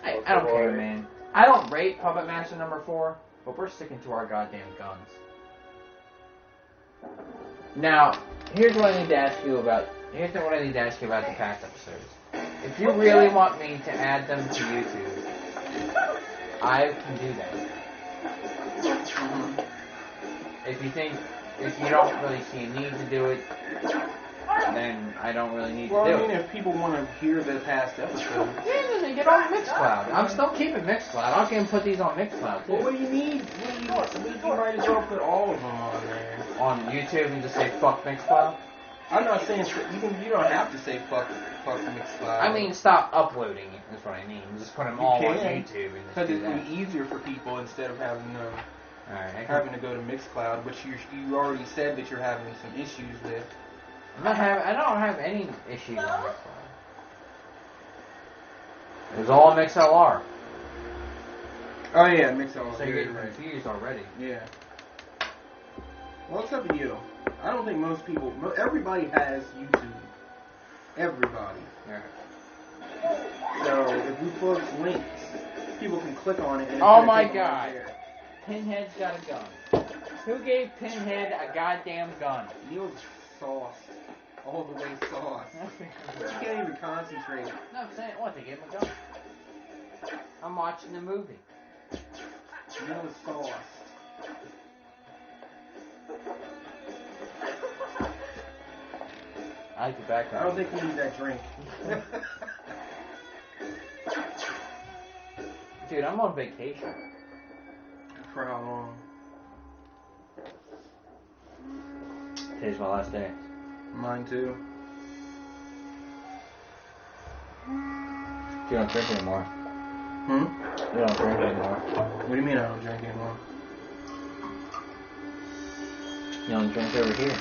I don't care, man. I don't rate Puppet Master number 4, but we're sticking to our goddamn guns. Now, here's what I need to ask you about. Here's what I need to ask you about the past episodes. If you really want me to add them to YouTube, I can do that. If you don't really see a need to do it, then I don't really need Well, to do I mean, it. if people want to hear the past episode. Yeah, then get on Mixcloud. I'm still keeping Mixcloud. I'll even put these on Mixcloud Well, too. what do you need? You might as well put all of them on there. On YouTube and just say fuck Mixcloud. I'm not saying you don't have to say fuck Mixcloud. I mean, stop uploading it. That's what I mean. Just put them all on YouTube and just Because do it that. would be easier for people instead of having Alright, having to go to Mixcloud, which you already said that you're having some issues with. I don't have any issues on Mixcloud. It was all MixLR. Oh yeah, Mixcloud. So you're getting confused already. Yeah. Well, except for you. I don't think most people. Everybody has YouTube. Everybody. Yeah. So if we post links, people can click on it. And Oh it's gonna my take them right God. there. Pinhead's got a gun. Who gave Pinhead a goddamn gun? Neil's sauced. All the way sauced. He can't even concentrate. No, I'm saying, what, they gave him a gun? I'm watching the movie. Neil's sauced. I like the background. I don't think we need that drink. Dude, I'm on vacation. For how long? Today's my last day. Mine too. You don't drink anymore. Hmm? You don't drink anymore. What do you mean I don't drink anymore? You don't drink over here.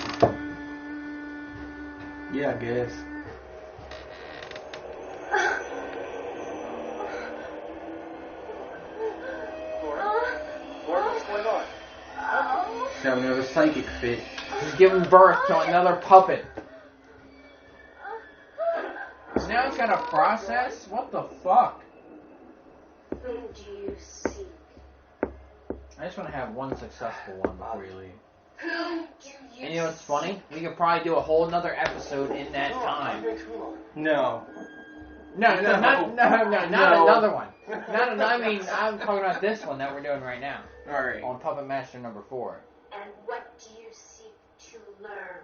Yeah, I guess. Laura, what's going on? She's having another psychic fit. He's giving birth to another puppet. So now it's got a process? What the fuck? Whom do you seek? I just want to have one successful one before you leave. Whom do you And you know what's funny? We could probably do a whole nother episode in that time. No. No, not No. another one. I mean, I'm talking about this one that we're doing right now. Alright. On Puppet Master number 4. And what do you seek to learn?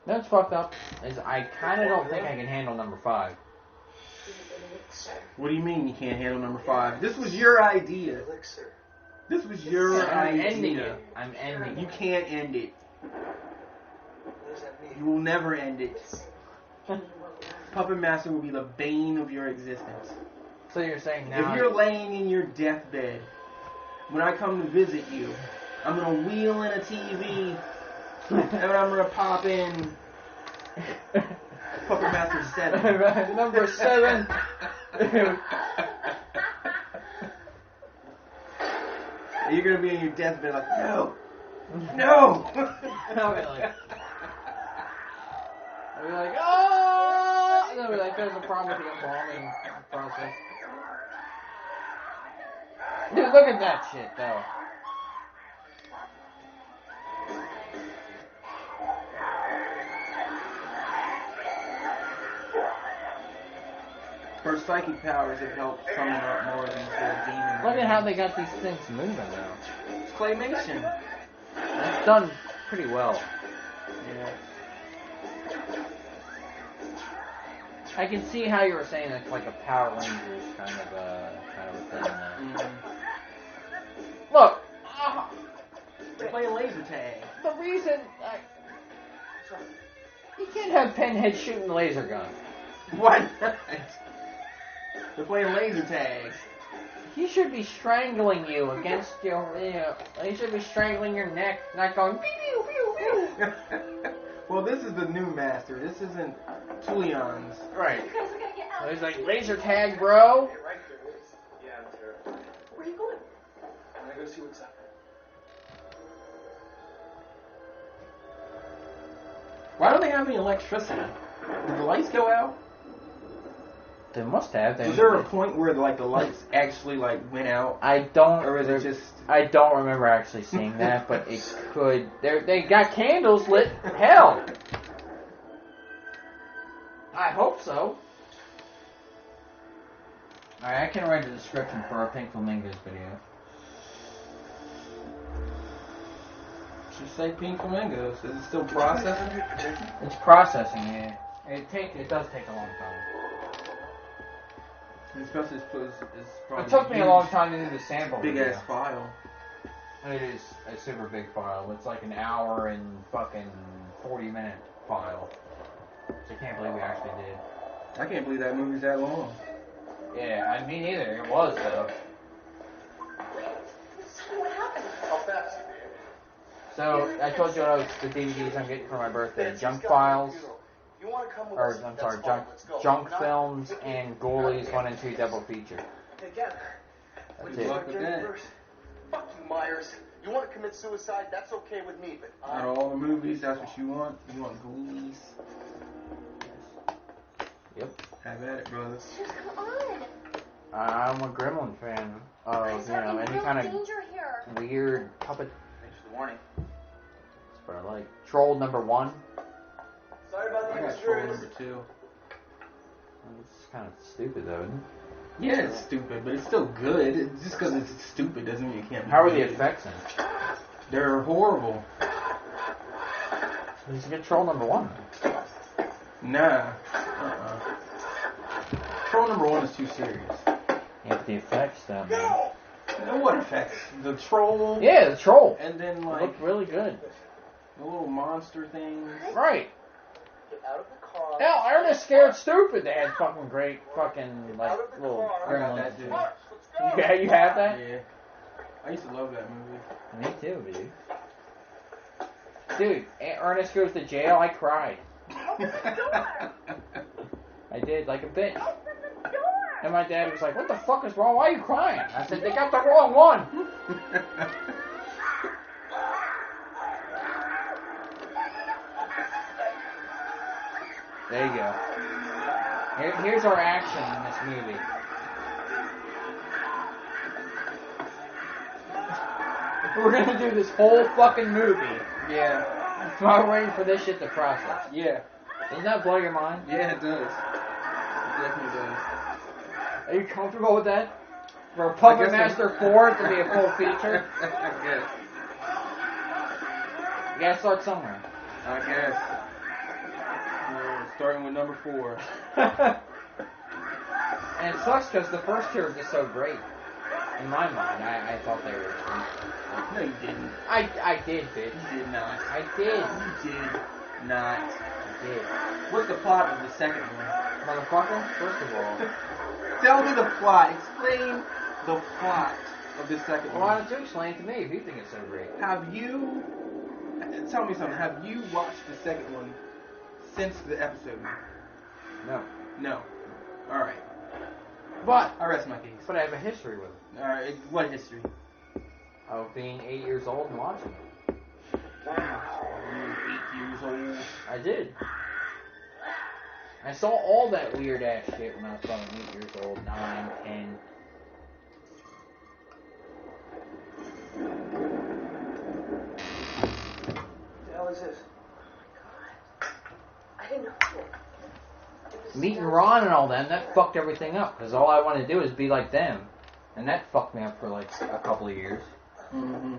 That's fucked up. Is I kind of don't think I can handle number 5. The elixir. What do you mean you can't handle number 5? This was your idea. Elixir. This was your I'm idea. ending it. I'm ending You it. can't end it. What does that You mean? will never end it. Listen, and you will learn. Puppet Master will be the bane of your existence. So you're saying now? If you're laying in your deathbed, when I come to visit you, I'm gonna wheel in a TV, and I'm gonna pop in Puppet Master 7. Number 7. And you're gonna be in your deathbed like, no! I'll be like, oh! And they'll be like, there's a problem with the embalming process. Dude, look at that shit, though. Her psychic powers have helped summon up more of these demons. Look at how they got these things moving now. It's claymation. It's done pretty well. Yeah. I can see how you were saying it's like a Power Rangers kind of a thing now. Mm-hmm. Look! They're playing laser tag. The reason you can't have Pinhead shooting a laser gun. Why not? They're playing laser tag. He should be strangling you against your, he should be strangling your neck, not going pew pew pew. Well, this is the new master. This isn't Tulian's. Right. You guys are gonna get out. So he's like, laser tag, bro. Hey, right there. Yeah, I'm terrified. Where are you going? I'm gonna go see what's up. Why don't they have any electricity? Did the lights go out? They must have. Was there a point where the lights actually went out? I don't. Or was it just? I don't remember actually seeing that, but it could. They got candles lit. Hell. I hope so. Alright, I can write a description for our Pink Flamingos video. Should say Pink Flamingos. Is it still processing? It's processing, yeah. It does take a long time. Especially it's probably It took me a long time to do the sample big video. ass file. It is a super big file. It's like an hour and fucking 40-minute file. So I can't believe we actually did. I can't believe that movie's that long. Yeah, me neither. It was though. What happened? How fast, man? So I told you what the DVDs I'm getting for my birthday: Junk Files, You want to come with or us? I'm That's sorry, fine. Let's go. Junk Not- Films and Ghoulies 1 and 2 double feature. Together. That's Good it. luck with that. Fuck you, Myers. You want to commit suicide? That's okay with me, but Out of all the movies, that's what you want? You want ghoulies? Yep. Have at it, brothers. Just come on. I'm a Gremlin fan of, any kind of danger here. weird puppet. Thanks for the warning. That's what I like. Troll number 1. Sorry about I the got troll insurance. number 2. It's kind of stupid though, isn't it? Yeah, it's stupid, but it's still good. Just because it's stupid doesn't mean it can't be How are the good. effects in it? They're horrible. You should get Troll number 1. Nah. Troll number 1 is too serious. Yeah, but the effects though, man. No, what effects? The troll. Yeah, the Troll. And then It like looked really good. the little monster things. Right. Get out of the car. Hell, Ernest Scared Stupid. They had fucking great fucking like Out of the little car. I got that gremlins. too. March, let's go. You have that? Yeah. I used to love that movie. Me too, dude. Dude, Ernest Goes to Jail. I cried. I did, like a bitch. And my dad was like, "What the fuck is wrong? Why are you crying?" I said, "They got the wrong one." There you go. Here's our action in this movie. We're gonna do this whole fucking movie Yeah. while we're waiting for this shit to process. Yeah. Doesn't that blow your mind? Yeah, it does. It definitely does. Are you comfortable with that? For a Puppet Master 4 to be a full feature? I guess. You gotta start somewhere. I guess. Starting with number 4. And it sucks because the first two are just so great. In my mind, I thought they were. No, you didn't. I did, bitch. You did not. I did. You did not. I did. What's the plot of the second one? Motherfucker, first of all. Tell me the plot. Explain the plot of the second Well, why one. don't you explain it to me if you think it's so great? Have you... Tell me something. Have you watched the second one since the episode? No. No. Alright. But I rest my case. I have a history with it. Alright, what history? Of being 8 years old and watching it. You were 8 years old. I did. I saw all that weird ass shit when I was fucking 8 years old, 9, 10. What the hell is this? I didn't know. Meeting Ron and all them, that fucked everything up. Because all I wanted to do is be like them. And that fucked me up for like a couple of years. Mm-hmm.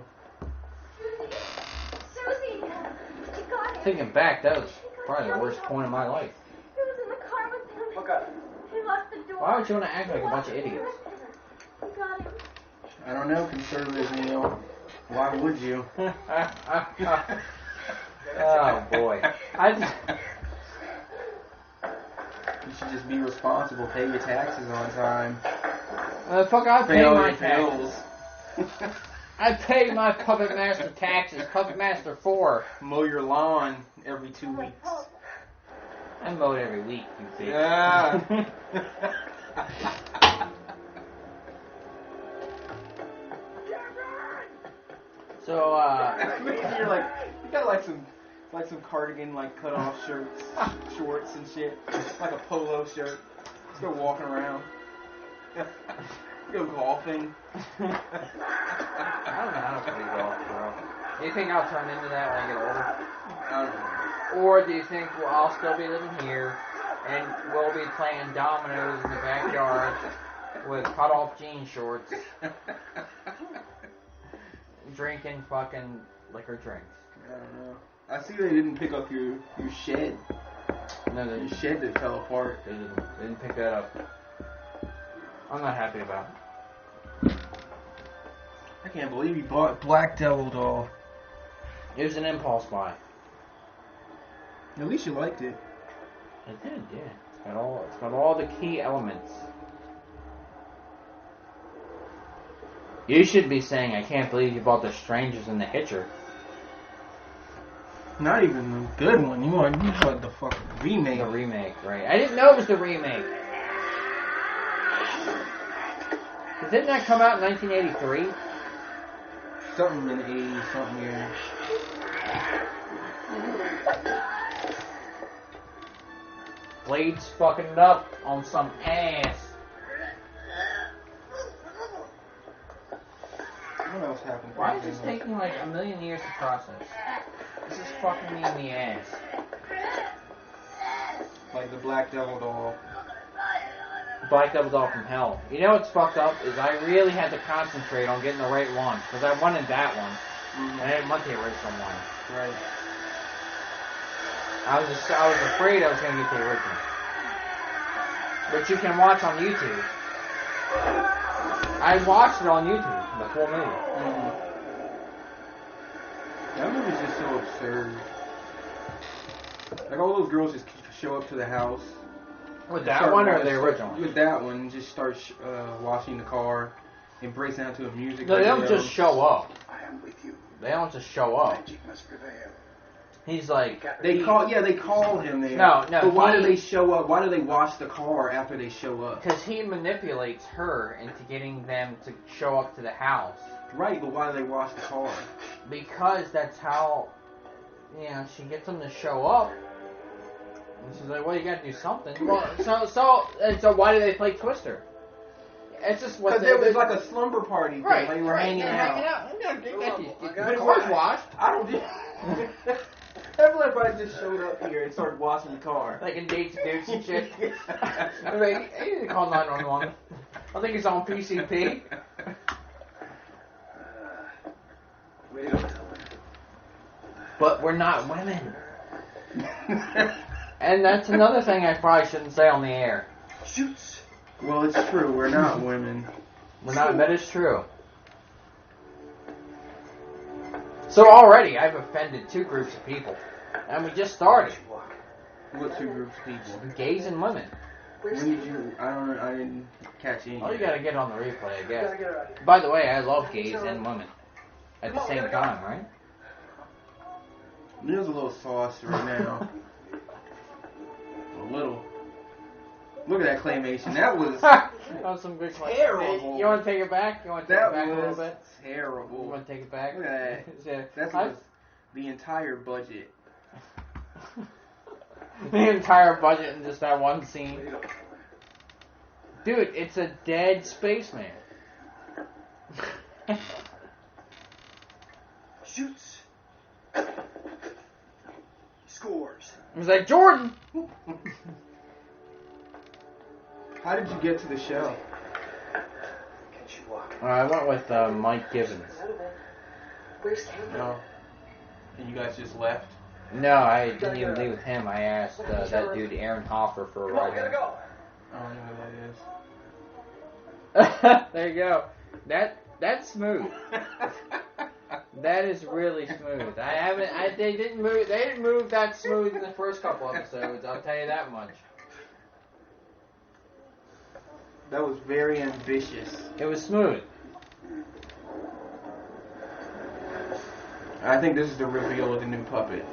Susie, you got it. Thinking back, that was probably the worst point of my life. He was in the car with him. Look up. He locked the door. Why would you want to act like a bunch of idiots? We got him. I don't know, conservative Neil. Why would you? Oh boy. You should just be responsible, pay your taxes on time. Fuck, I Pay pay all my your taxes. bills. I pay my Puppet Master taxes. Puppet Master 4. Mow your lawn every 2 weeks. I mow it every week, you bitch. Yeah. So, You're like, you got like some cardigan, like cut off shirts, shorts and shit, like a polo shirt. Just go walking around. Go golfing. I don't know how to play golf, bro. Do you think I'll turn into that when I get older? I don't know. Or do you think I'll still be living here and we'll be playing dominoes in the backyard with cut off jean shorts, drinking fucking liquor drinks? I don't know. I see they didn't pick up your shed. No, Your they shed that fell apart. didn't pick that up. I'm not happy about it. I can't believe you bought Black Devil doll. It was an impulse buy. At least you liked it. I did, yeah. It's got all the key elements. You should be saying, I can't believe you bought The Strangers and the Hitcher. Not even the good one. You bought the fucking remake. The remake, right. I didn't know it was the remake. Didn't that come out in 1983? Something in the 80s, something here. Blade's fucking it up on some ass. What else happened? Why is this taking like a million years to process? This is fucking me in the ass. Like the Black Devil doll. Black Devil Doll from Hell. You know what's fucked up is I really had to concentrate on getting the right one because I wanted that one and I didn't want the original one. Right. I was afraid I was gonna get the original, which you can watch on YouTube. I watched it on YouTube, the full movie. That movie's just so absurd. Like all those girls just show up to the house. With that one or the original? With that one, just start washing the car and breaks down to a music. No, they don't just show up. I am with you. They don't just show up. Magic must prevail. He's like They call him there. No, But why do they show up? Why do they wash the car after they show up? because he manipulates her into getting them to show up to the house. Right, but why do they wash the car? Because that's how, she gets them to show up. And she's like, well, you gotta do something. Well, so why do they play Twister? It's just what Because it was like a slumber party thing. right, They were hanging out. Get But the car's washed. I don't do. Everybody just showed up here and started washing the car. Like in dates and shit. I'm like, you need to call 911. I think it's on PCP. We don't tell her. But we're not women. And that's another thing I probably shouldn't say on the air. Shoots. Well, it's true. We're not women. We're not, that is true. So already I've offended two groups of people. And we just started. What two groups of people? Gays and women. When did you? I didn't catch any. Oh, you gotta get on the replay, I guess. Gotta get her out of here. By the way, I love gays and women. At the same time, right? Neil's a little sauce right now. A little. Look at that claymation. That was That was some good play. terrible. You want to take it back? You want to take That it back a little was bit? You terrible. want to take it back? Look at that. That's was the entire budget. The entire budget in just that one scene. Dude, it's a dead spaceman. Shoots. Scores. He's like, Jordan! How did you get to the show? Can she walk? I went with Mike Gibbons. Where's Cameron? No. And you guys just left? No, I didn't even leave with him. I asked that dude Aaron Hoffer for a Come on, we ride. gotta go. I don't know who that is. There you go. That's smooth. That is really smooth. They didn't move that smooth in the first couple episodes, I'll tell you that much. That was very ambitious. It was smooth. I think this is the reveal of the new puppet.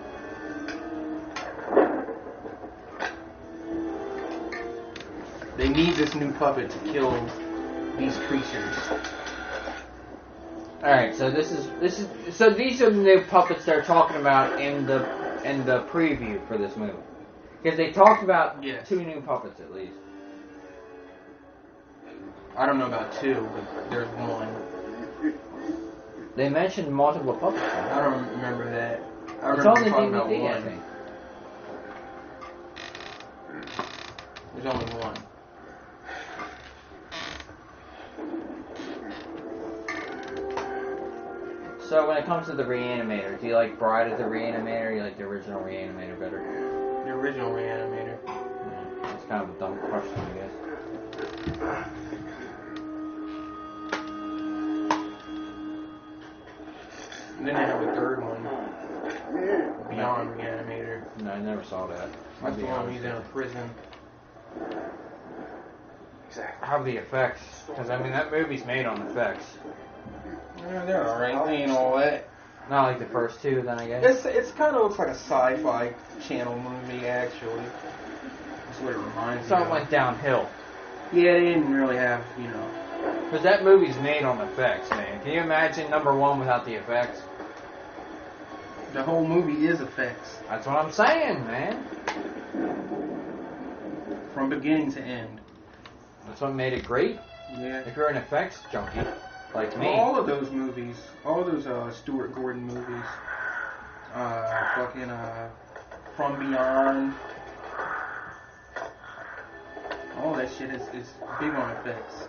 They need this new puppet to kill these creatures. Alright, so so these are the new puppets they're talking about in the preview for this movie. Because they talked about Yes. 2 new puppets at least. I don't know about 2, but there's 1. They mentioned multiple puppets. I don't remember that. I It's remember on the talking about DVD, I 1. think. There's only 1. So when it comes to the Reanimator, do you like Bride of the Reanimator or do you like the original Reanimator better? The original Reanimator. Yeah, it's kind of a dumb question, I guess. And then they have a third one. Beyond Reanimator. No, I never saw that. That's the one he's in a prison. Exactly. How the effects? Because I mean that movie's made on effects. Yeah, they're alright. They ain't all that. Not like the first 2, then I guess. It's kind of looks like a sci-fi channel movie, actually. That's what it reminds me Something of. went downhill. Yeah, they didn't really have, you know. Because that movie's made on effects, man. Can you imagine number 1 without the effects? The whole movie is effects. That's what I'm saying, man. from beginning to end. That's what made it great. Yeah. If you're an effects junkie, like me. All of those movies, all those Stuart Gordon movies, From Beyond, all that shit is big on effects.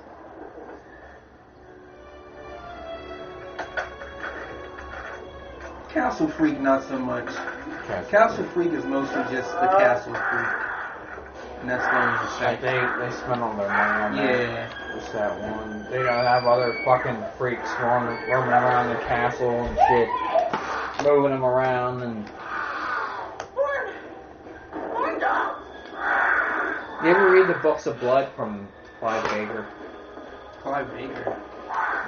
Castle Freak, not so much. Castle Freak is mostly just the Castle Freak. And that's the only Like they spend all their money on that. Yeah. Just that one. They don't have other fucking freaks roaming around the castle and shit. Moving them around and... You ever read the Books of Blood from Clive Baker? Clive Baker?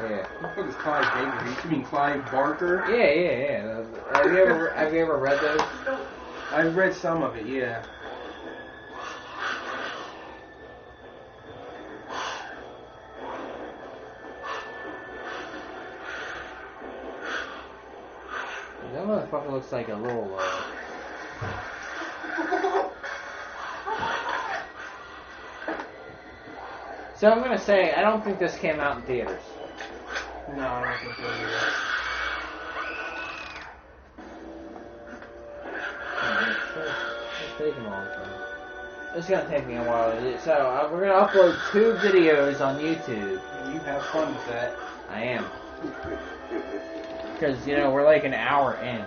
Yeah. What the fuck is Clive Baker? You mean Clive Barker? Yeah. Have you ever read those? I've read some of it, yeah. That motherfucker looks like a little, So I'm gonna say, I don't think this came out in theaters. No, I don't think so either. It's taking a long time. It's gonna take me a while. So we're gonna upload 2 videos on YouTube. You have fun with that. I am. Because, we're like an hour in.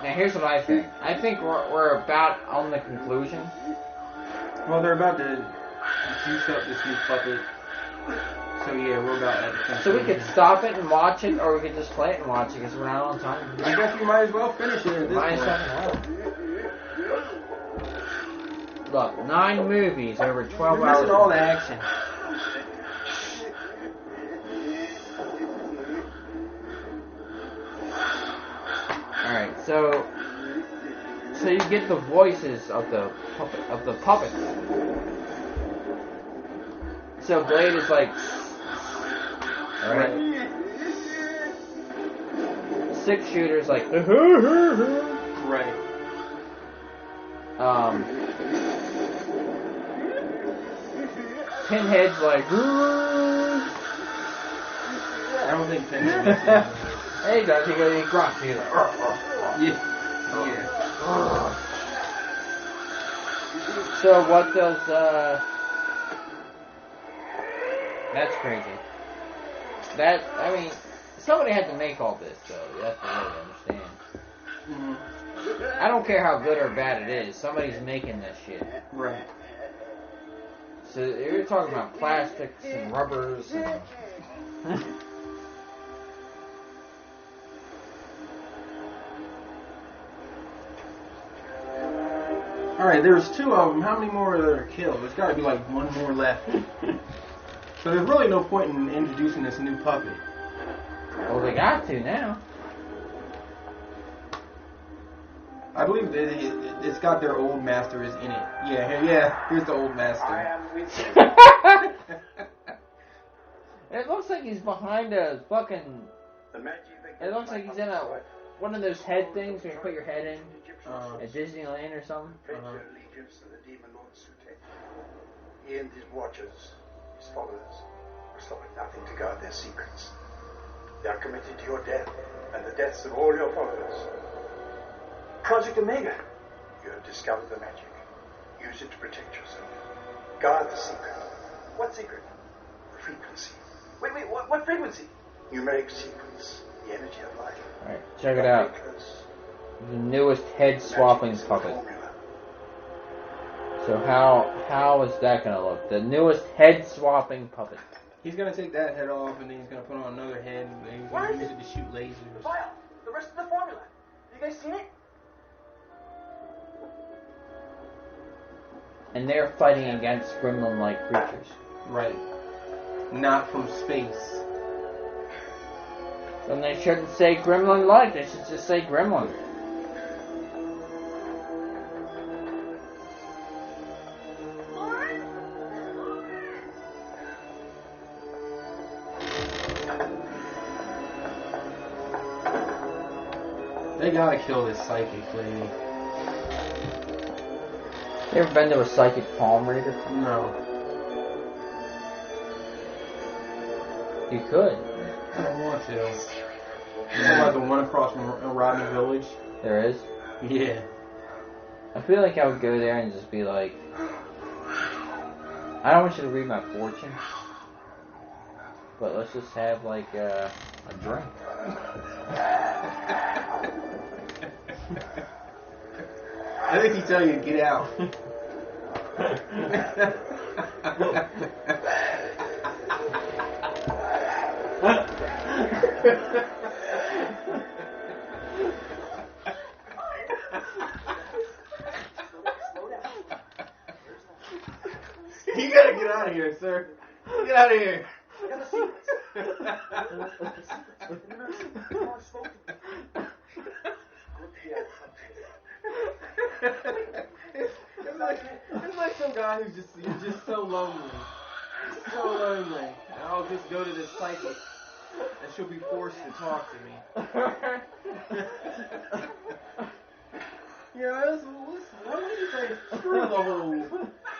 Now here's what I think. I think we're about on the conclusion. Well, they're about to juice up this new puppet. So yeah, we're about at the conclusion. So we could stop it and watch it, or we could just play it and watch it because we're not on time. I guess we might as well finish it at this point. Look, 9 movies over 12 We're hours. missing all the action. Alright, so you get the voices of the puppets. So Blade is like, alright. 6 shooters like, Right. Pinhead's like, I don't think Pinhead. Hey, he does. He grunts. He's like, Yeah. So what does, that's crazy. Somebody had to make all this, though. You have to really understand. Mm-hmm. I don't care how good or bad it is. Somebody's making this shit. Right. So you're talking about plastics and rubbers and... Alright, there's 2 of them. How many more are there killed? There's got to be like 1 more left. So there's really no point in introducing this new puppet. Well, they got to now. I believe that it's got their old master is in it. Yeah, here's the old master. It looks like he's behind a fucking... It looks like he's in one of those head things where you put your head in at Disneyland or something. Allegiance to the demon lord Sute. He and his watchers, his followers, will stop at nothing to guard their secrets. They are committed to your death and the deaths of all your followers. Project Omega. You have discovered the magic. Use it to protect yourself. Guard the secret. What secret? The frequency. Wait, what frequency? Numeric sequence. The energy of life. Alright, check it out. The newest head swapping puppet. So how is that gonna look? The newest head swapping puppet. He's gonna take that head off and then he's gonna put on another head and then he's gonna use it to shoot lasers. File. The rest of the formula. You guys seen it? And they're fighting against gremlin-like creatures. Right. Not from space. Then they shouldn't say gremlin-like, they should just say gremlin. They gotta kill this psychic lady. You ever been to a psychic palm reader? No. You could. I don't want to. Like the one across from Rodney Village. There is. Yeah. I feel like I would go there and just be like, I don't want you to read my fortune, but let's just have like a drink. I think he tell you to get out. You gotta get out of here, sir. Get out of here. It's like some guy who's just so lonely. So lonely. And I'll just go to this psychic and she'll be forced to talk to me. Yeah, what do you say? Screw the whole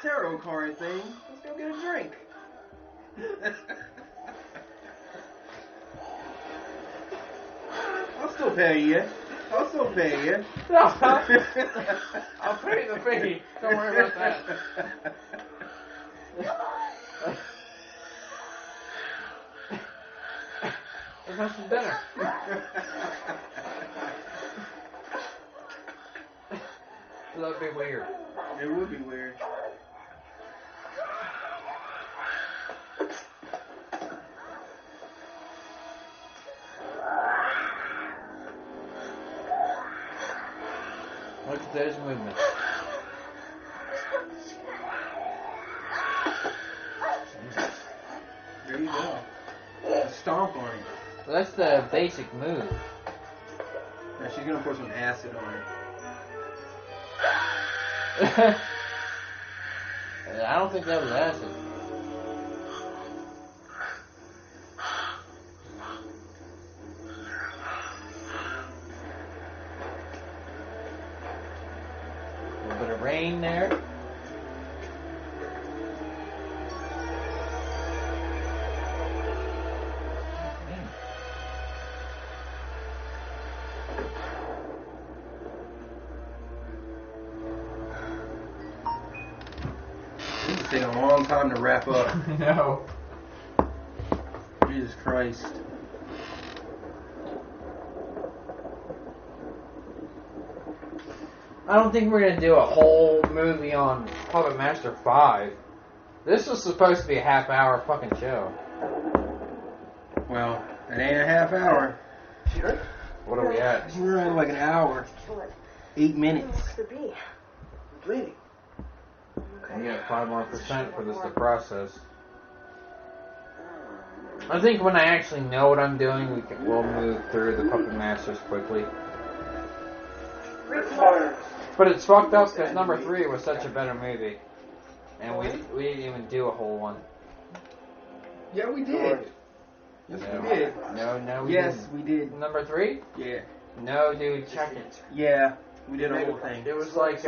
tarot card thing. Let's go get a drink. I'll still pay you. I'll still pay you. I'll pay the fee. Don't worry about that. Let's have some dinner. That'd be weird. It would be weird. Look at those movements. There you go. Just stomp on it. Well, that's the basic move. Now she's gonna pour some acid on it. I don't think that was acid. A little bit of rain there. This is taking a long time to wrap up. No. Jesus Christ. I don't think we're gonna do a whole movie on Puppet Master 5. This was supposed to be a half-hour fucking show. Well, it ain't a half hour. Sure. What are we at? We're at like an hour. 8 minutes. Could be. I'm bleeding. We got 5% more for this to process. I think when I actually know what I'm doing, we'll move through the Puppet Masters quickly. But it's fucked up because number 3 was such a better movie. And we didn't even do a whole one. Yeah, we did. Yes, No. we did. No, we Yes, didn't. we did. Number 3? Yeah. No, dude, check it. Yeah, we did a whole thing. It was like,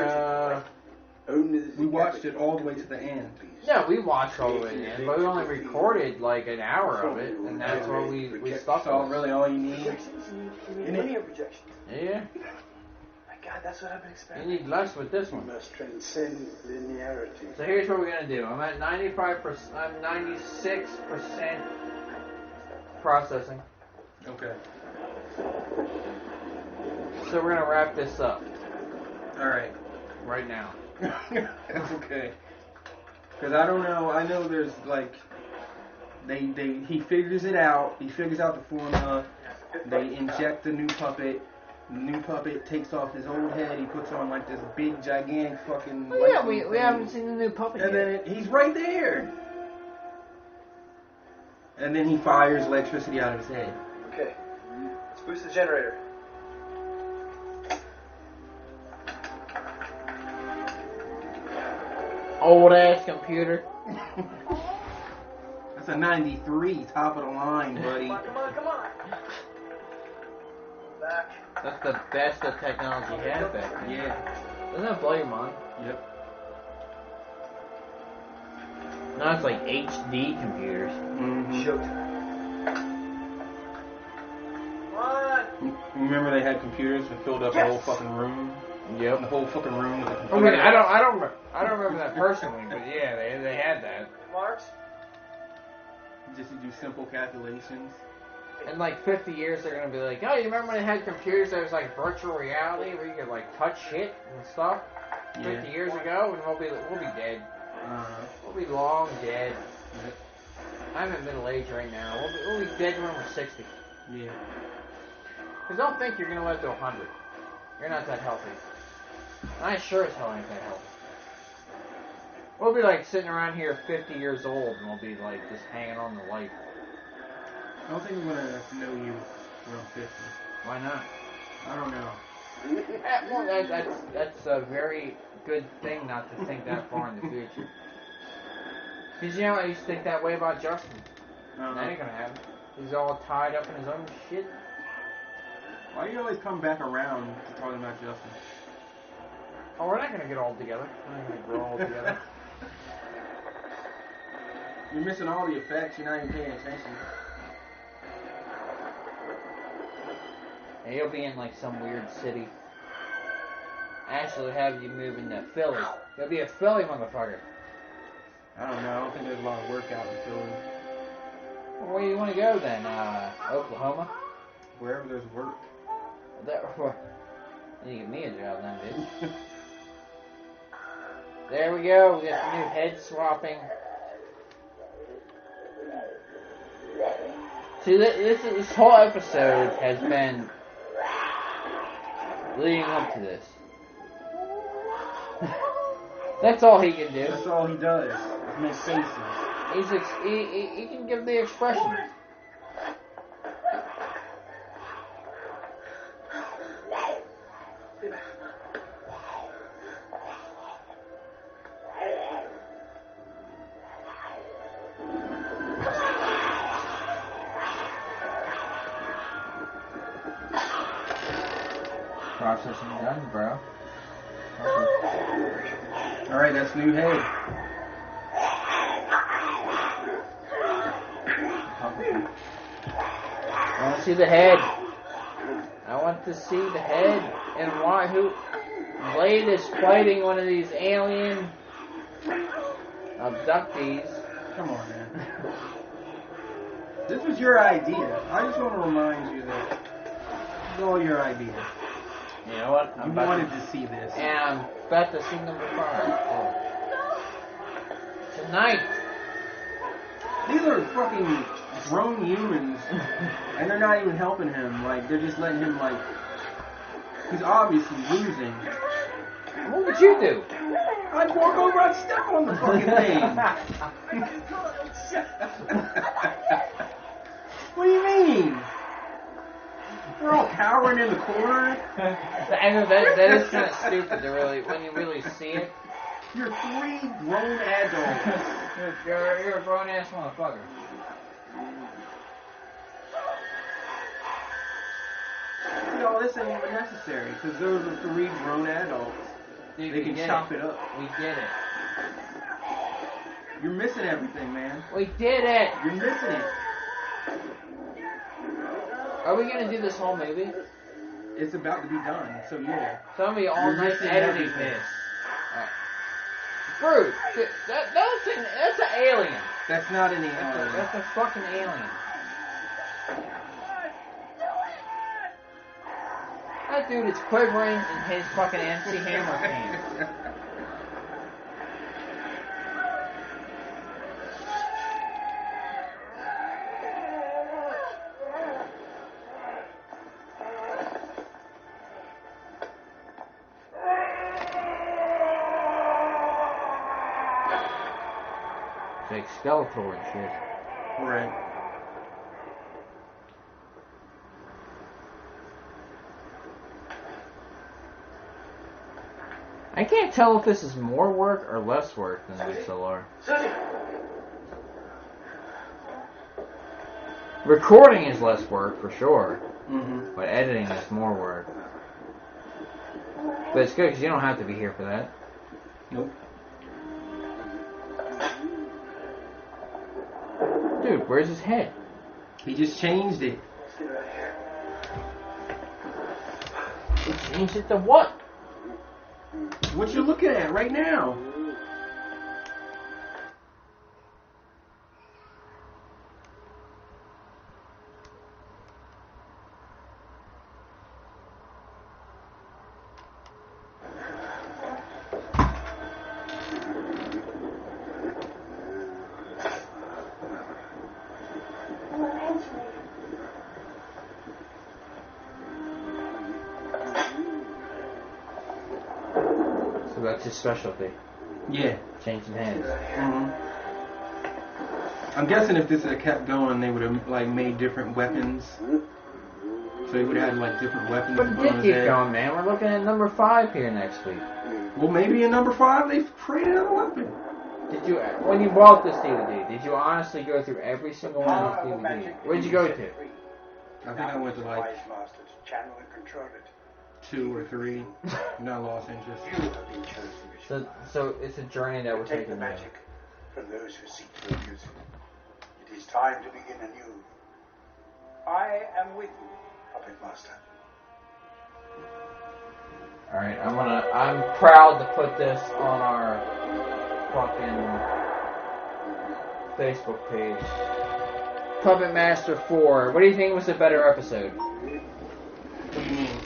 We watched it all the way to the end. yeah, we watched all the way to the end, but we only recorded like an hour of it, and that's what we stuck So with. really all you need. Projections? You need linear projections. Yeah, My God, that's what I've been you expecting. need less with this You one. must transcend linearity. So here's what we're gonna do. I'm at 95%. I'm 96% processing. Okay. So we're gonna wrap this up Alright. right now. That's okay. Because I don't know. I know there's like. He figures it out. He figures out the formula. They inject the new puppet. The new puppet takes off his old head. He puts on like this big, gigantic fucking. Well, yeah, lightning we thing. haven't seen the new puppet And yet. then he's right there. And then he fires electricity out of his head. Okay. Let's boost the generator. Old ass computer. That's a 93, top of the line, buddy. Come on. Back. That's the best that technology had back then. Yeah. Doesn't that blow your mind? Yep. Now it's like HD computers. Mm-hmm. Remember they had computers that filled up the whole fucking room? Yep. The whole fucking room with a I computer. mean, I don't remember that personally, but yeah, they had that. Marks? Just to do simple calculations. In like 50 years, they're gonna be like, oh, you remember when they had computers that was like virtual reality where you could like touch shit and stuff? 50 years ago, and we'll be dead. We'll be long dead. I'm in middle age right now. We'll be dead when we're 60. Yeah. Because don't think you're gonna live to 100. You're not that healthy. I sure as hell ain't that healthy. We'll be like sitting around here 50 years old, and we'll be like just hanging on to life. I don't think I'm gonna know you around 50. Why not? I don't know. Well, that's a very good thing not to think that far in the future. Because you know, I used to think that way about Justin. That ain't gonna happen. He's all tied up in his own shit. Why do you always come back around to talking about Justin? Oh, we're not gonna get all together. We're not gonna grow all together. You're missing all the effects. You're not even paying attention. And you'll be in like some weird city. Actually, have you move into Philly? You'll be a Philly motherfucker. I don't know. I don't think there's a lot of work out in Philly. Well, where do you want to go then? Oklahoma? Wherever there's work. You get me a job then, bitch. There we go. We got the new head swapping. See, this whole episode has been leading up to this. That's all he can do. That's all he does. Is make faces. He can give the expression. Processing done, bro. Alright, that's new head. I want to see the head. I want to see the head. And why? Who? Blade is fighting one of these alien abductees. Come on, man. This was your idea. I just want to remind you that this is all your idea. You know what? You wanted to see this. And I'm about to see number 5. Oh. Tonight. These are fucking grown humans, and they're not even helping him. Like, they're just letting him, like, he's obviously losing. What would you do? I'd walk over, I'd step on the fucking thing. What do you mean? We're all cowering in the corner. I know that is kind of stupid to really, when you really see it. You're 3 grown adults. You're a grown ass motherfucker. See, all this ain't even necessary because those are 3 grown adults. Dude, they can chop it up. We did it. You're missing everything, man. We did it. You're missing it. Are we gonna do this whole movie? It's about to be done, so yeah. So I'm gonna be all night missing editing everything. this. Bruce, that's an alien. That's not an alien. That's a fucking alien. That dude is quivering in his fucking MC Hammer pants. Like Skeletor and shit. Right. I can't tell if this is more work or less work than XLR. Recording is less work for sure, but editing is more work. But it's good because you don't have to be here for that. Nope. Dude, where's his head? He just changed it. Let's get out of here. He changed it to what? What you looking at right now? So that's his specialty. Yeah. Changing hands. Mm-hmm. I'm guessing if this had kept going, they would have like made different weapons. So he would have had like different weapons. But it on did his keep head. going, man. We're looking at number 5 here next week. Well, maybe in number 5 they created another weapon. Did you, when you bought this DVD, did you honestly go through every single one of these DVDs? Where did you go to? I think I went to like Wise master to channel and control it. 2 or 3. And I lost interest. You have been chosen. So it's a journey that we're Take the taking now. magic from those who seek to abuse it. It is time to begin anew. I am with you, puppet master. Alright, I'm proud to put this on our fucking Facebook page. Puppet Master 4. What do you think was the better episode? What do you mean?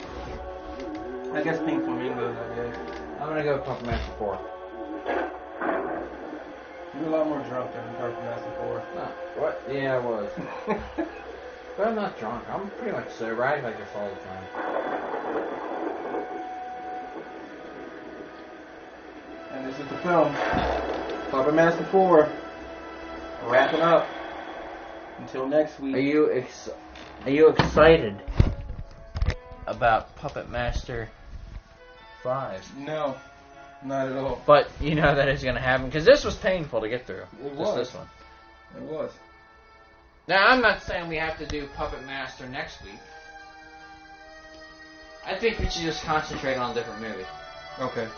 I guess Pink Flamingos, I guess. I'm gonna go with Puppet Master 4. You're a lot more drunk than Puppet Master 4. Oh, what? Yeah, I was. But I'm not drunk. I'm pretty much sober. I act like this all the time. And this is the film. Puppet Master 4. Wrapping up. Until next week. Are you excited about Puppet Master 5? No. Not at all. But you know that is going to happen because this was painful to get through. It Just was. this one. It was. Now I'm not saying we have to do Puppet Master next week. I think we should just concentrate on a different movie. Okay.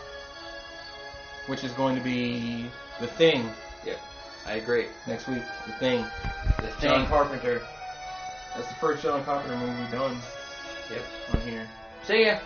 Which is going to be The Thing. Yep, I agree. Next week. The Thing. The John Thing. Carpenter. That's the first John Carpenter movie done. Yep. On here. See ya.